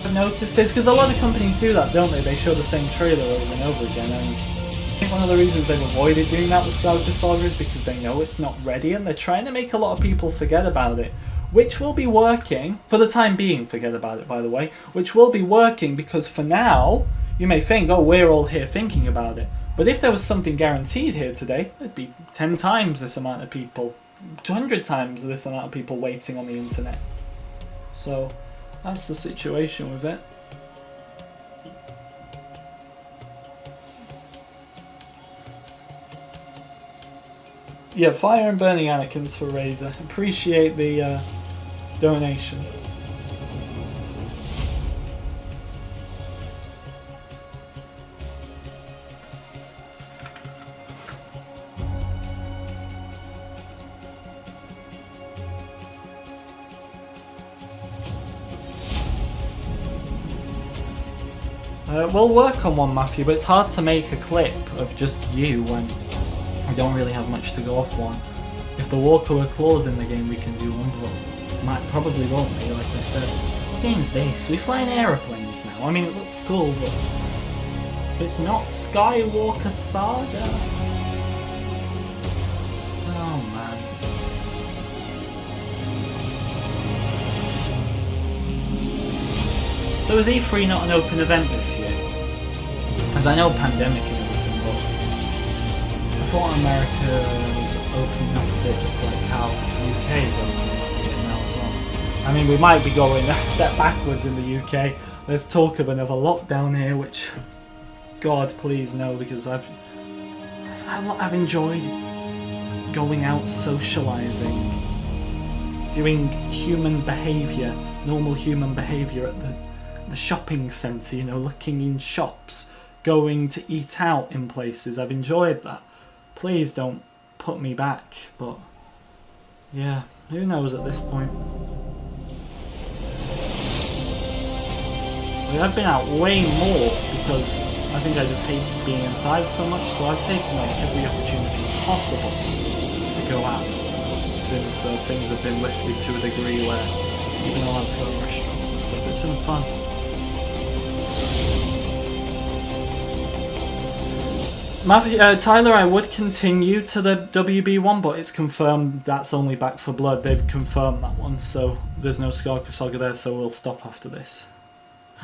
I've noticed this because a lot of companies do that, don't they? They show the same trailer over and over again, and I think one of the reasons they've avoided doing that with Skywalker Saga is because they know it's not ready and they're trying to make a lot of people forget about it, which will be working for the time being. Forget about it, by the way, which will be working because for now you may think, oh, we're all here thinking about it, but if there was something guaranteed here today, there'd be 10 times this amount of people, 200 times this amount of people waiting on the internet. So that's the situation with it. Yeah, Fire and Burning Anakin's for Razor. Appreciate the donation. We'll work on one, Matthew, but it's hard to make a clip of just you when we don't really have much to go off on. If the Walker were claws in the game, we can do one, but probably won't be, like I said. What game's this? We fly in aeroplanes now. I mean, it looks cool, but it's not Skywalker Saga. Oh man. So is E3 not an open event this year? As I know pandemic and everything, but I thought America was opening up a bit just like how UK is opening up a bit now as well. I mean, we might be going a step backwards in the UK. There's talk of another lockdown here, which, God, please no, because I've enjoyed going out, socialising, doing human behaviour, normal human behaviour at the shopping centre, you know, looking in shops, going to eat out in places. I've enjoyed that. Please don't put me back, but yeah, who knows at this point. I've been out way more because I think I just hated being inside so much, so I've taken like every opportunity possible to go out since things have been lifted to a degree where even though I'm going to restaurants and stuff, it's been fun. Tyler, I would continue to the WB one, but it's confirmed that's only Back for Blood. They've confirmed that one, so there's no Skywalker Saga there, so we'll stop after this.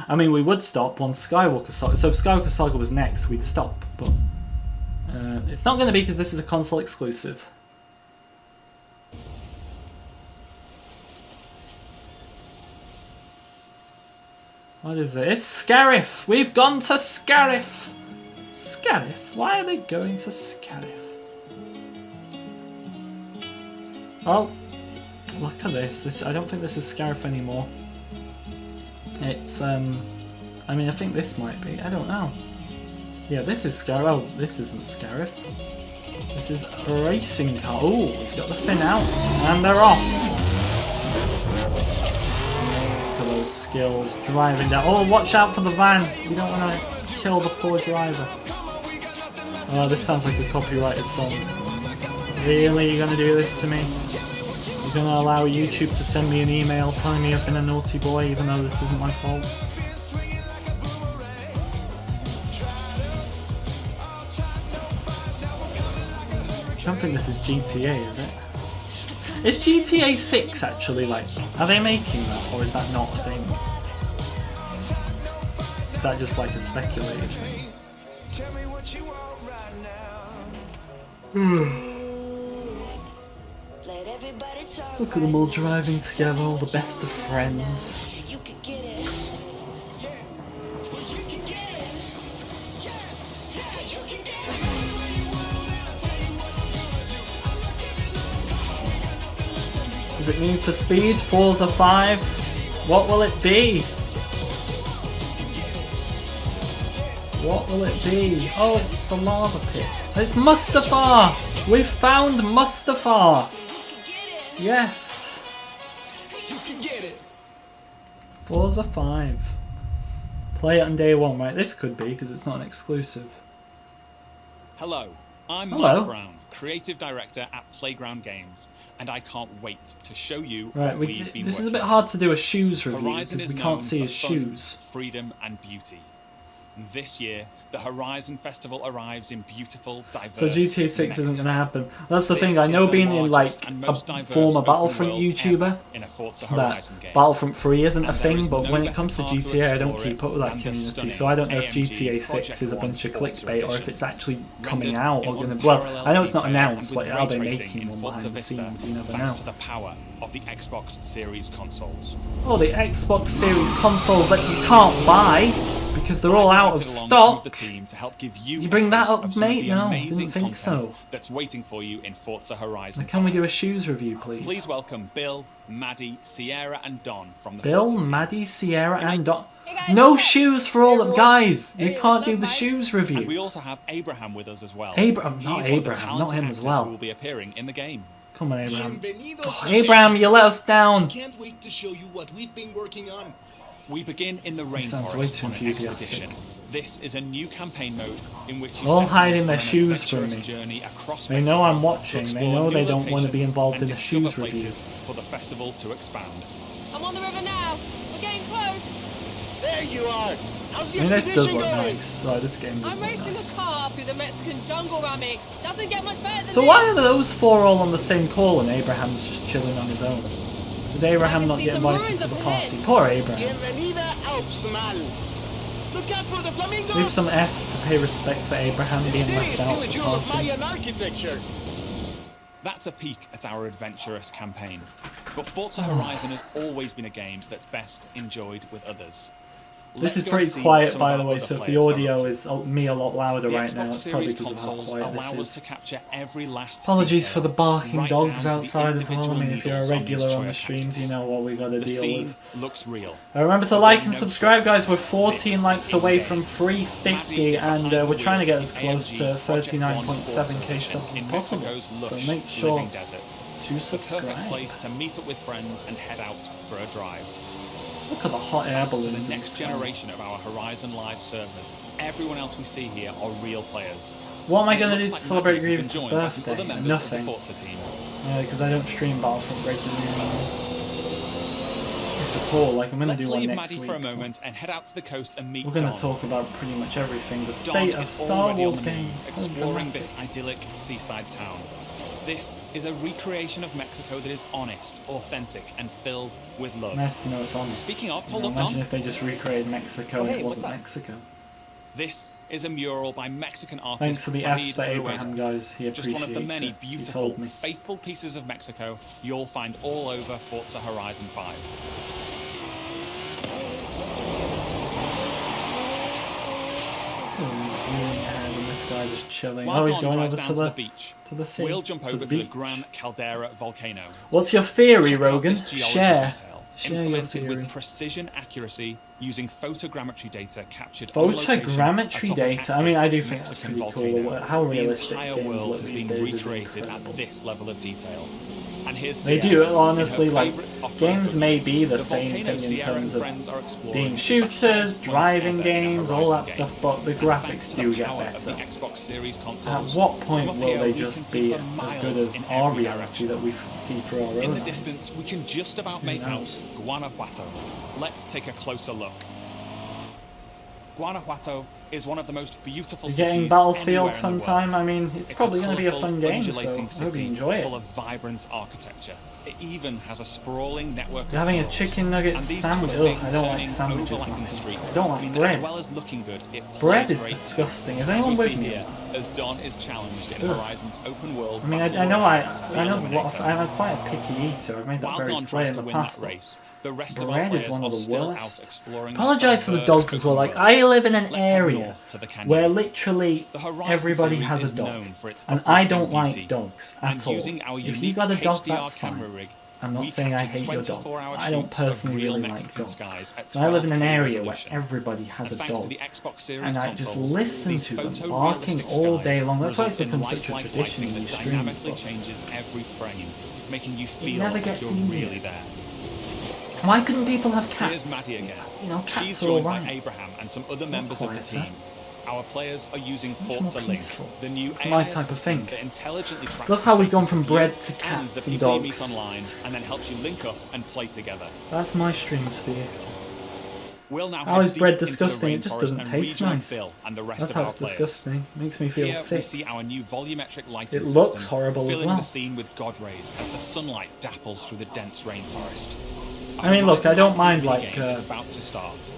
I mean, we would stop once Skywalker Saga... So if Skywalker Saga was next, we'd stop, but it's not going to be because this is a console exclusive. What is it? It's Scarif! We've gone to Scarif! Scarif? Why are they going to Scarif? Well, look at this. I don't think this is Scarif anymore. It's, I mean, I think this might be. I don't know. Yeah, this is Scarif. Oh, this isn't Scarif. This is a racing car. Oh, he's got the fin out. And they're off. Look at those skills. Driving down. Oh, watch out for the van. You don't want to kill the poor driver. Oh, this sounds like a copyrighted song. Really? You're gonna do this to me? You're gonna allow YouTube to send me an email telling me I've been a naughty boy even though this isn't my fault? I don't think this is GTA, is it? Is GTA 6 actually, like, are they making that, or is that not a thing? Is that just like a speculated thing? Look at them all driving together, all the best of friends. Is it Need for Speed? Forza 5? What will it be? What will it be? Oh, it's the lava pit. It's Mustafa! We've found Mustafa! Yes! You can get it. Forza 5. Play it on day one, right? This could be, because it's not an exclusive. Hello, I'm Hello. Mike Brown, Creative Director at Playground Games, and I can't wait to show you Right, what we've been this is a working bit on. hard to do a shoes review, Horizon because is we known can't see for his fun, shoes. freedom and beauty. And this year, the Horizon Festival arrives in beautiful, diverse So GTA 6 isn't going to happen. That's the This thing, I is know the being in largest like and a most diverse former open Battlefront world YouTuber, ever in a Forza that Horizon game. Battlefront 3 isn't a And there thing, is but no when it better comes to path to GTA I don't explore keep it up with that than the community, so stunning I don't know if AMG GTA 6 Project is a bunch of One Forza clickbait or if edition. it's actually coming Rendered out or in going to... Well, unparalleled I know it's not detail announced, and but with are they ray tracing making in one Forza behind the Vista, scenes? You never thanks know. to the power of the Xbox Series consoles. Oh, the Xbox Series consoles that you can't buy because they're all out of stock. The team to help give you You bring that up, some of mate? the No, amazing didn't think content so. That's waiting for you in Forza Horizon. Now, can we do a shoes review, please? Please welcome Bill, Maddie, Sierra, and Don from the Bill, Forza team. Maddie, Sierra, and Don. No shoes for all of guys. You can't do the shoes And review. we also have Abraham with us as well. Abraham, He's not one of the Abraham, not talented him as actors well. Who will be appearing in the game. Come on, Abraham. Bienvenidos Oh, a Abraham, you let us down. Can't wait to show you what we've been working on. We begin in the sounds way rainforest too on an enthusiastic. expedition. This is a new campaign mode in which you All set out hiding on their an shoes from adventurous me. journey across They know Mexico I'm to watching. They explore know they new don't want to be locations involved and in a discover shoes review. places for the festival to expand. I'm on the river now. We're getting close. There you are. How's I the mean, this does expedition look going? nice. Oh, this game does I'm look racing nice. a car through the Mexican jungle, Rami. Doesn't get much better than So this. why are those four all on the same call and Abraham's just chilling on his own? Did Abraham not see get some invited ruins to the up party? ahead. Poor Abraham. Bienvenida Alps, mal. Look out for the flamingos. Leave some Fs to pay respect for Abraham being City left is out still a of the jewel of party. Mayan architecture. That's a peek at our adventurous campaign. But Forza Horizon has always been a game that's best enjoyed with others. This Let's is go pretty and see quiet, some by of the our way, other so if the players are up audio to. is me a lot louder The right now, Xbox it's probably Series because of how consoles quiet allow this us is. to capture every last Apologies detail, for the barking right dogs down to the outside as well. I individual mean, if you're a needles on regular these on the choya streams, you cactus. know what we gotta The deal scene with. looks real. Remember to But like there and are no subscribe, guys. We're tricks. 14 likes This away is from in-game. 350, and Maddie we're trying to get as behind close the to AMG Project One 39.7k Forza subs as in possible. Mexico's So lush make sure living desert. to The perfect subscribe. place to meet up with friends and head out for a drive. Look at the hot air Thanks to balloons the in next the sky. generation of our Horizon Live servers, everyone else we see here are real players. What am I It going to do looks to like celebrate Maddie has Grievous' been joined by some birthday? other members Nothing. of the Forza team. Because I don't stream Battlefront regularly anymore. If at all, like I'm going to Let's do one leave next Maddie week. for a moment and head out to the coast and meet We're going Don. to talk about pretty much everything. The Don state of is Star already Wars on the move, games. So exploring dramatic. this idyllic seaside town. This is a recreation of Mexico that is honest, authentic, and filled with love. Nice to know it's honest. Speaking of, You hold know, up, imagine Don. if they just recreated Mexico and hey, it what's wasn't up? Mexico. This is a mural by Mexican artist Thanks for the Farid Fs for Abraham, Rueda. guys. He Just one of the appreciates many it. He beautiful, told me. faithful pieces of Mexico you'll find all over Forza Horizon 5. Oh, zooming ahead and this guy just chilling. While Oh, he's Don going drives over down to the beach, sea. we'll jump to over the to the beach. Gran Caldera volcano. What's your theory, Check out Rogan? this geology Share. detail, Share your implemented theory. with precision accuracy using photogrammetry data captured on location Photogrammetry atop an data. I mean, I do active think that's Mexican pretty volcano. cool. How realistic The entire games world look has these been days is recreated incredible. at this level of detail. And here's They Sierra do, in her honestly, like, favourite off-road games buggy. may be the The same volcano thing in Sierra terms and of friends are exploring being is the shooters, highest point driving ever in a games, all that Horizon stuff, game. but the And thanks graphics to the do get power of better. the Xbox Series At consoles, what point from up will here, they we can just see be for as miles good as in our every reality direction. that we see through our In own the eyes? distance, we can just about make out knows? Guanajuato. Let's take a closer look. Guanajuato is one of the most beautiful You're cities getting Battlefield anywhere in the fun world. time. I mean, it's probably going to be a colourful, fun game, so undulating I hope you city enjoy it. full of vibrant architecture. It even has a sprawling network You're of having a tunnels. chicken nugget And these sandwich. twisting, Ugh, I don't like turning, sandwiches. overlapping Matthew. streets I don't like mean that bread. as well as looking good, it Bread plays is great. disgusting. Is As anyone we with see me? here, as Don is challenged in Ugh. Horizon's open world. I mean, battle I know royale, I know the a lot of, Eliminator. I'm quite a picky eater. I've made that While very Don clear tries in to the win past. that but race, the rest of our Bread players is one of are the still worst. out exploring Apologise for the diverse dogs as well. open Like, world. I live in an Let's head area north to the canyon. where literally The Horizon everybody series has is a dog, known for its and I don't uplifting like beauty. dogs And at all. using our If you unique got a dog, HDR that's camera fine. rig I'm not We saying I captured hate your dog. 24-hour I don't shoots of personally real really like Mexican dogs. skies at So I live in an 12K area where resolution. everybody has a And thanks dog. to the Xbox Series And I just consoles, listen these to them photorealistic barking all skies day long. That's why it's result in become such a lifelike tradition in lighting these that streams. dynamically But changes every frame, making you feel never like gets you're easier. really there. why couldn't people have Here's cats? Maddie again. You know, She's cats are joined by alright. Abraham and some other members of the quieter. team. Our players are using Much Forza more Link, peaceful. the new It's AI my type of assistant thing. that intelligently tracks Love the how we've gone status from of you bread to and cats the and people you meet dogs. online, and then helps you link up and play together. That's my stream sphere. We'll now How is head bread deep into the disgusting? It just rainforest doesn't and taste rejoin nice. Phil and the rest That's of how our it's players. disgusting. Makes me feel Here sick. we see our new volumetric lighting It system, looks horrible as filling well. the scene with god rays as the sunlight dapples through the dense rainforest. I mean, look, I don't mind, Horizon like, game is about to start.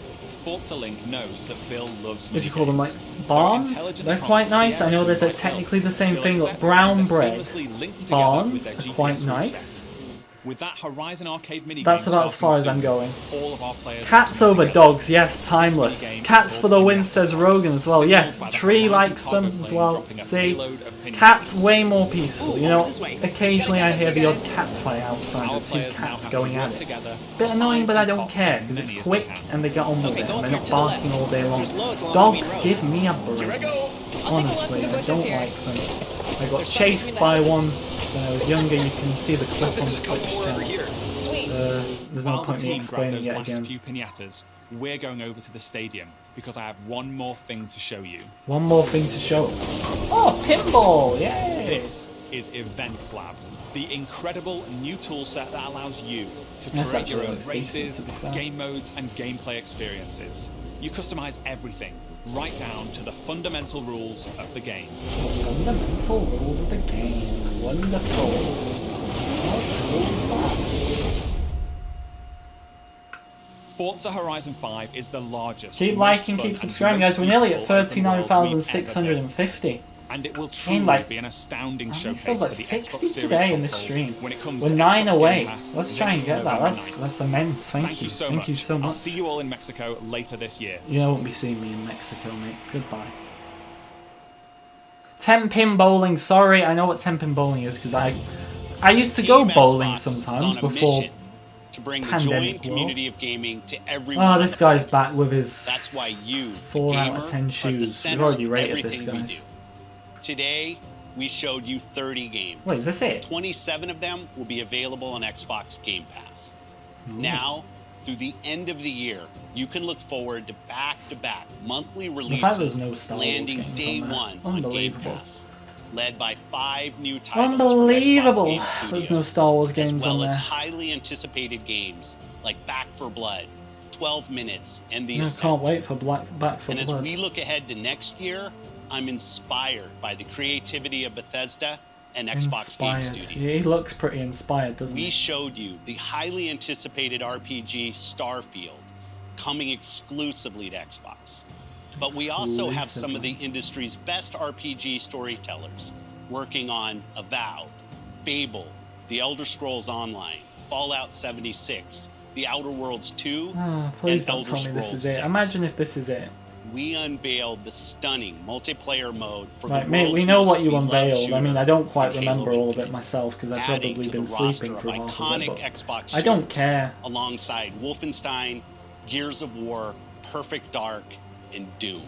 Forza Link knows that Bill loves What do you call them, like minigames, barns? intelligently They're quite prompts nice. I know Sierra that they're to technically the same Bill thing. Look, accepts brown and they're bread. seamlessly linked together Barns with their are quite GPS nice. reset. With that Horizon arcade mini That's game about as far as starting I'm going. soon, all of our players Cats are over together. dogs, yes, timeless. Cats for the win, says Rogan as well. Yes, Tree likes them as well. See, cats way more peaceful. You know, occasionally I hear the odd cat fight outside with two cats going at it. Bit annoying, but I don't care because it's quick and they get on with it and they're not barking all day long. Dogs give me a break. Honestly, I don't like them. I got chased by one when I was younger. You can see the clip on the Twitch channel. There's no While the point in me team grab explaining those it last again. few pinatas, we're going over to the stadium because I have one more thing to show you. One more thing to show us. Oh, pinball! Yay! This is Events Lab, the incredible new toolset that allows you to Yes, create your actually own looks decent, races, to be fair. game modes, and gameplay experiences. You customize everything, right down to the fundamental rules of the game. Fundamental rules of the game. Wonderful. How cool is that? Forza Horizon 5 is the largest. Keep most liking, fun keep and subscribing, most guys. We're nearly at beautiful open world we've ever built. 39,650. And it will I truly mean, like, be an astounding I showcase think for like the 60 Xbox Series today in this consoles stream. when it comes We're to 9 Xbox Game away. Pass Let's try this and get that. November That's 9th. immense. Thank you. Thank you so much. I'll see you all in Mexico later this year. You won't be seeing me in Mexico, mate. Goodbye. 10-pin bowling. Sorry, I know what 10-pin bowling is because I used to go Team bowling Xbox is sometimes on a before mission to bring the pandemic joint community of gaming to world. everyone. Oh, this guy's back with his That's why you, the 4 out of gamer, 10 are the shoes. We've center already of rated this, everything we guys. do. Today, we showed you 30 games. Wait, is this it? 27 of them will be available on Xbox Game Pass. Now, through the end of the year, you can look forward to back-to-back monthly The fact there's releases no Star Wars landing games day on there. one on Game Unbelievable. Pass, led by 5 new titles from Unbelievable! Xbox Game There's Studios, no Star Wars games as well on as there. highly anticipated games like Back 4 Blood, 12 Minutes, and The I Ascent. can't wait for Back 4 And as Blood. we look ahead to next year, I'm inspired by the creativity of Bethesda and Xbox Game Inspired. Studios. Yeah, he looks pretty inspired, doesn't We he? showed you the highly anticipated RPG Starfield coming exclusively to Xbox. But we also have some of the industry's best RPG storytellers working on Avowed, Fable, The Elder Scrolls Online, Fallout 76, The Outer Worlds 2, Ah, please and don't Elder tell me this Scrolls is it. 6. Imagine if this is it. We unveiled the stunning multiplayer mode for Like, the mate, we world's know most what you beloved unveiled. I mean, I don't quite shooter, Halo remember all of it Infinite, myself because I've adding probably to been the roster sleeping of for half of iconic it. But Xbox I don't shooters, care. alongside Wolfenstein, Gears of War, Perfect Dark, and Doom.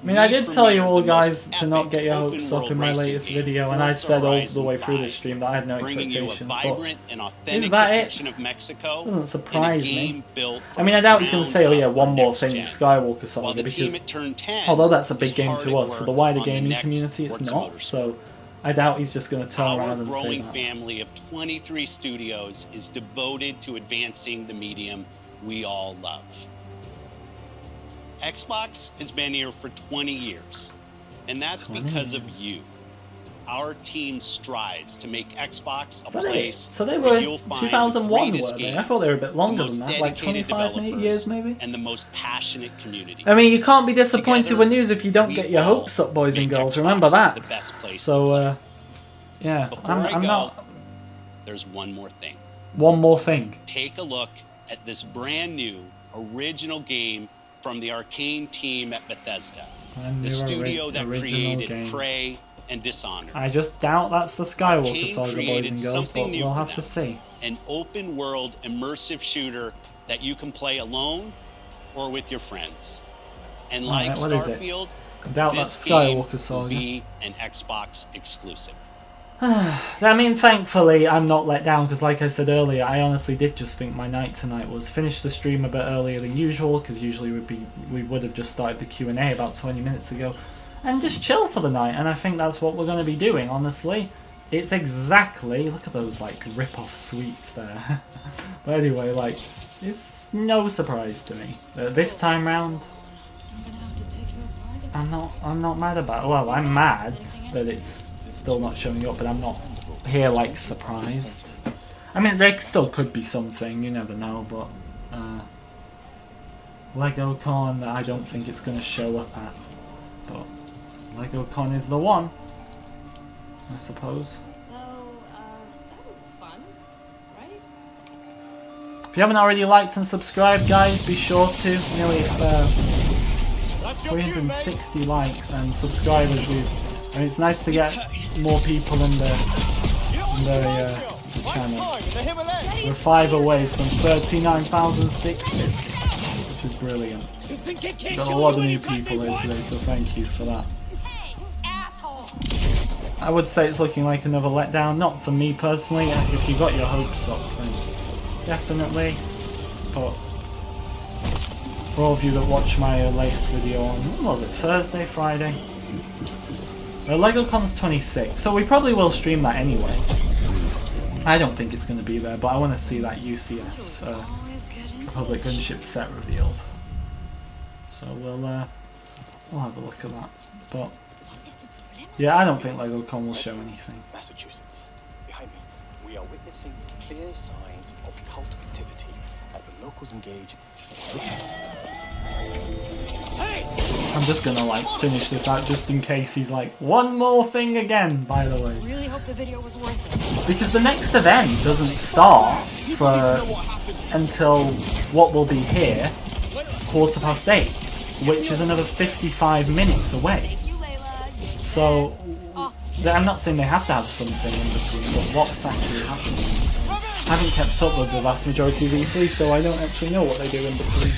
I mean, I did tell you premiered all the guys most to not epic get your hopes up open-world in my racing latest game, video, and I Forza said all the Horizon way through the 5, stream that I had no bringing you a expectations. But vibrant and authentic is that it? depiction of Mexico Doesn't in a surprise game me. built I mean, I doubt he's going to say, oh yeah, ground one up more for thing, next gen. Skywalker While Saga, the team because at Turn 10 although that's a is big game hard to at us, for work the wider on the gaming next community, it's Forza not. Motorsport. So I doubt he's just going to turn Our around and say growing that. family of 23 studios is devoted to advancing the medium we all love. Xbox has been here for 20 years, and that's 20 because of years. you. Our team strives to make Xbox a So place they where were you'll find 2001, the were greatest they? I thought they were a bit games, longer the than most that, like dedicated 25 developers, years maybe? and the most passionate community. I mean, you can't be disappointed Together, with news if you don't we get your all hopes up, boys and make girls. Xbox Remember that. the best place So, yeah, Before I'm I go, not. there's one more thing. One more thing. Take a look at this brand new original game from the Arcane team at Bethesda, Brand the new studio that original created game. Prey and Dishonored. I just doubt that's the Skywalker Arcane Saga, boys created and girls, something but new we'll for have to them. see. An open world immersive shooter that you can play alone or with your friends. And like Alright, what is it? Starfield, I doubt this that's game Skywalker will Saga. be an Xbox exclusive. I mean, thankfully, I'm not let down, because like I said earlier, I honestly did just think my night tonight was finish the stream a bit earlier than usual, because usually we would have just started the Q&A about 20 minutes ago, and just chill for the night, and I think that's what we're going to be doing, honestly. It's exactly, look at those, like, rip-off sweets there. But anyway, like, it's no surprise to me. This time round, I'm not mad about it. Well, I'm mad that it's still not showing up, but I'm not here like surprised. I mean, there still could be something, you never know, but LegoCon, I don't think it's going to show up at, but LegoCon is the one, I suppose. So, that was fun, right? If you haven't already liked and subscribed, guys, be sure to. Nearly 360 likes and subscribers. I mean, it's nice to get more people in the channel. We're 5 away from 39,060, which is brilliant. Got a lot of new people here today, so thank you for that. I would say it's looking like another letdown, not for me personally. If you got your hopes up, then definitely. But for all of you that watched my latest video on, when was it, Thursday, Friday? LegoCon's 26, so we probably will stream that anyway. I don't think it's going to be there, but I want to see that UCS Republic Gunship set revealed. So we'll have a look at that. But yeah, I don't think LegoCon will show anything. Massachusetts. Behind me, we are witnessing clear signs of cult activity as the locals engage. I'm just gonna like finish this out just in case he's like, one more thing again, by the way. Really hope the video was worth it. Because the next event doesn't start until what will be here, 8:15, which is another 55 minutes away. So I'm not saying they have to have something in between, but what's actually happening in between? I haven't kept up with the vast majority of E3, so I don't actually know what they do in between.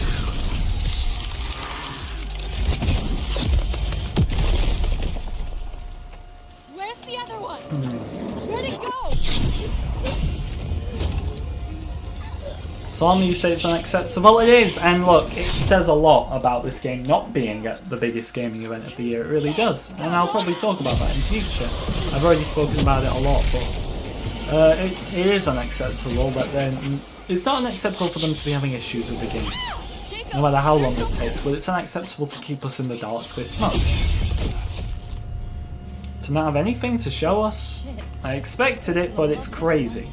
Where's the other one? Where'd it go? Some you say it's unacceptable. It is, and look, it says a lot about this game not being at the biggest gaming event of the year. It really does, and I'll probably talk about that in future. I've already spoken about it a lot, but it is unacceptable. But then it's not unacceptable for them to be having issues with the game, no matter how long it takes. But it's unacceptable to keep us in the dark this much. To not have anything to show us, I expected it, but it's crazy.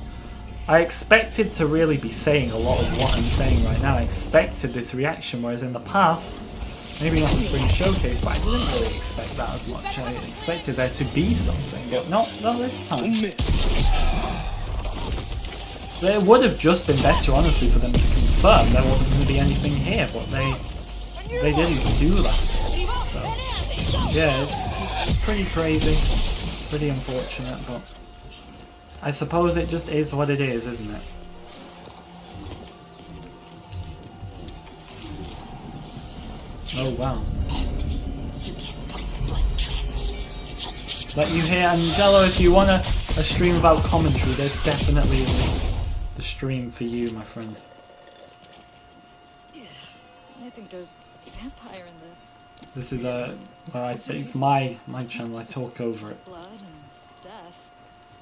I expected to really be saying a lot of what I'm saying right now. I expected this reaction, whereas in the past, maybe not the Spring Showcase, but I didn't really expect that as much. I expected there to be something, but not this time. It would have just been better, honestly, for them to confirm there wasn't going to be anything here, but they didn't do that. So, yeah, it's pretty crazy, pretty unfortunate, but I suppose it just is what it is, isn't it? Oh wow. Let you hear, Angelo, if you want a stream about commentary, there's definitely the stream for you, my friend. I think there's vampire in this. This is it's my channel, I talk over it. Blood and death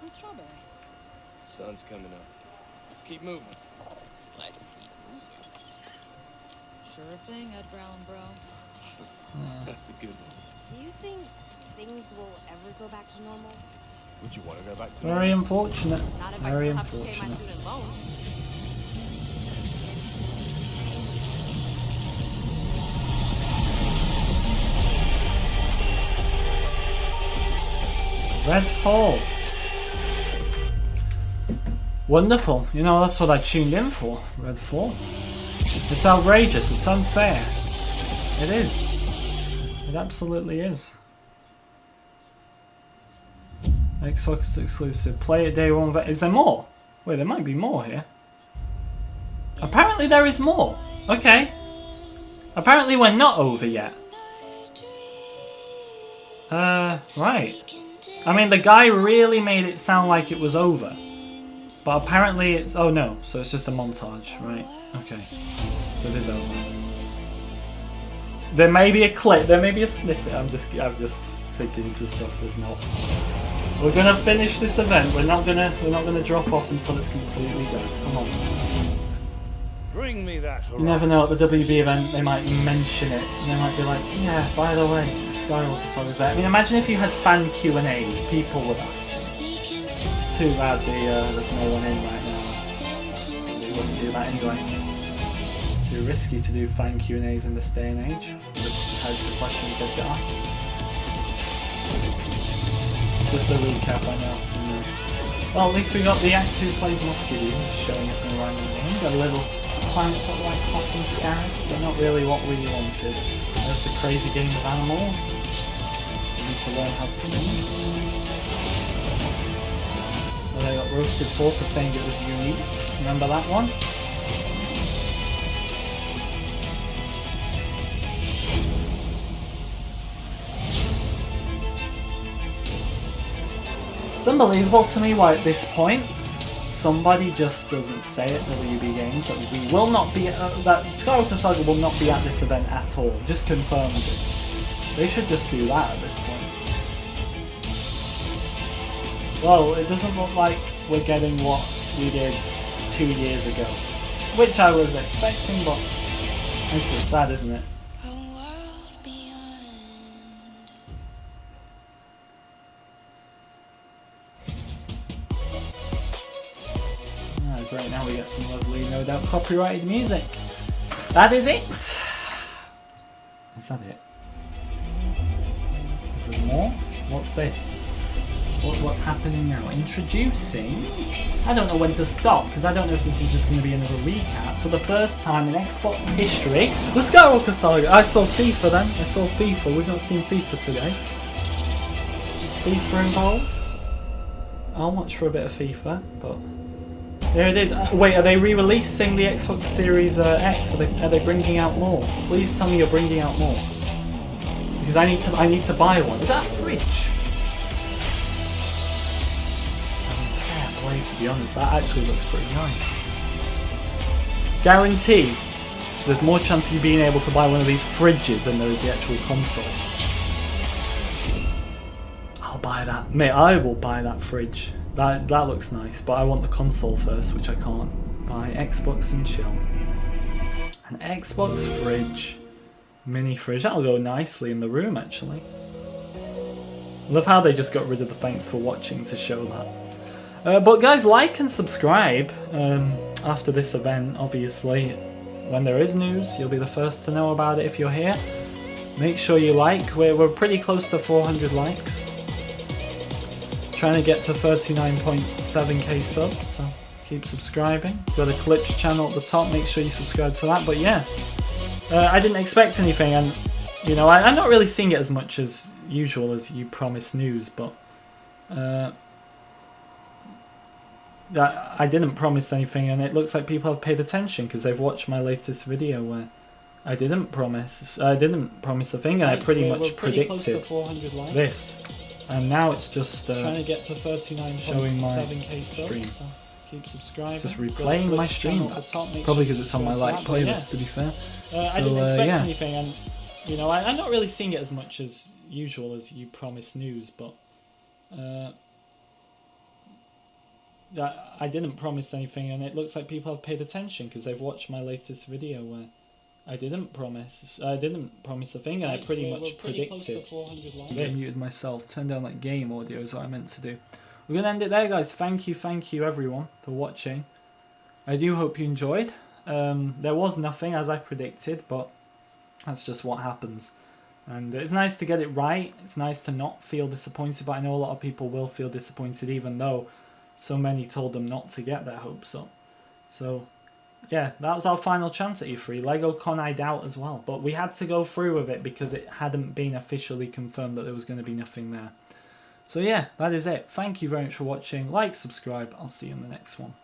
and strawberry. Sun's coming up. Let's keep moving. Let's keep moving. Sure thing, Edgar Allan Bro. That's a good one. Do you think things will ever go back to normal? Would you want to go back to Very unfortunate. Not if Very I still have to pay my unfortunate. student loans. Redfall. Wonderful. You know, that's what I tuned in for. Redfall. It's outrageous. It's unfair. It is. It absolutely is. Xbox exclusive. Play it day one. Is there more? Wait, there might be more here. Apparently there is more. Okay. Apparently we're not over yet. Right. I mean, the guy really made it sound like it was over. But apparently it's... Oh no, so it's just a montage, right. Okay. So it is over. There may be a clip, there may be a snippet. I'm just taking into stuff there's not. We're gonna finish this event. We're not gonna drop off until it's completely done. Come on. Bring me that horizon. You never know at the WB event they might mention it. They might be like, yeah, by the way, Skywalker Saga is there. I mean, imagine if you had fan Q&As, people would ask them. Too bad there's no one in right now. They wouldn't do that anyway. Too risky to do fan Q&As in this day and age. The types of questions they'd get asked. It's just a recap, I know. Well, at least we got the Act 2 plays Moff Gideon showing up in a random game. Got a little planets that like Hoth and Scarif, but not really what we wanted. There's the crazy game of animals. We need to learn how to sing. Well, they got roasted for saying it was unique. Remember that one? It's unbelievable to me why at this point somebody just doesn't say at WB Games that we will not be that Skywalker Saga will not be at this event at all. Just confirms it. They should just do that at this point. Well, it doesn't look like we're getting what we did 2 years ago, which I was expecting, but it's just sad, isn't it? Great, now we get some lovely, no doubt, copyrighted music. That is it! Is that it? Is there more? What's this? What's happening now? Introducing? I don't know when to stop, because I don't know if this is just going to be another recap. For the first time in Xbox history, the Skywalker Saga! I saw FIFA then. I saw FIFA. We've not seen FIFA today. Is FIFA involved? I'll watch for a bit of FIFA, but... There it is. Wait, are they re-releasing the Xbox Series X? Are they bringing out more? Please tell me you're bringing out more, because I need to buy one. Is that a fridge? Fair play, to be honest. That actually looks pretty nice. Guarantee there's more chance of you being able to buy one of these fridges than there is the actual console. I'll buy that, mate. I will buy that fridge. That looks nice, but I want the console first, which I can't buy. Xbox and chill. An Xbox fridge. Mini fridge. That'll go nicely in the room, actually. Love how they just got rid of the thanks for watching to show that. But guys, like and subscribe after this event, obviously. When there is news, you'll be the first to know about it if you're here. Make sure you like. We're pretty close to 400 likes. Trying to get to 39.7k subs, so keep subscribing. Got a Glitch channel at the top, make sure you subscribe to that. But yeah, I didn't expect anything, and you know, I'm not really seeing it as much as usual as you promised news, but I didn't promise anything, and it looks like people have paid attention because they've watched my latest video where I didn't promise a thing, and I pretty much predicted this. And now it's just trying to get to 39.7k subs. So keep subscribing. It's just replaying my stream. Probably because it's on my like playlist, to be fair. I didn't expect anything, and you know, I'm not really seeing it as much as usual as you promised news, but I didn't promise anything, and it looks like people have paid attention because they've watched my latest video where I didn't promise a thing, and I pretty much predicted. I muted myself, turned down that game audio is what I meant to do. We're going to end it there, guys. Thank you everyone for watching. I do hope you enjoyed. There was nothing as I predicted, but that's just what happens. And it's nice to get it right. It's nice to not feel disappointed, but I know a lot of people will feel disappointed even though so many told them not to get their hopes up. So yeah, that was our final chance at E3. LegoCon I doubt as well, but we had to go through with it because it hadn't been officially confirmed that there was going to be nothing there. So yeah, that is it. Thank you very much for watching. Like, subscribe. I'll see you in the next one.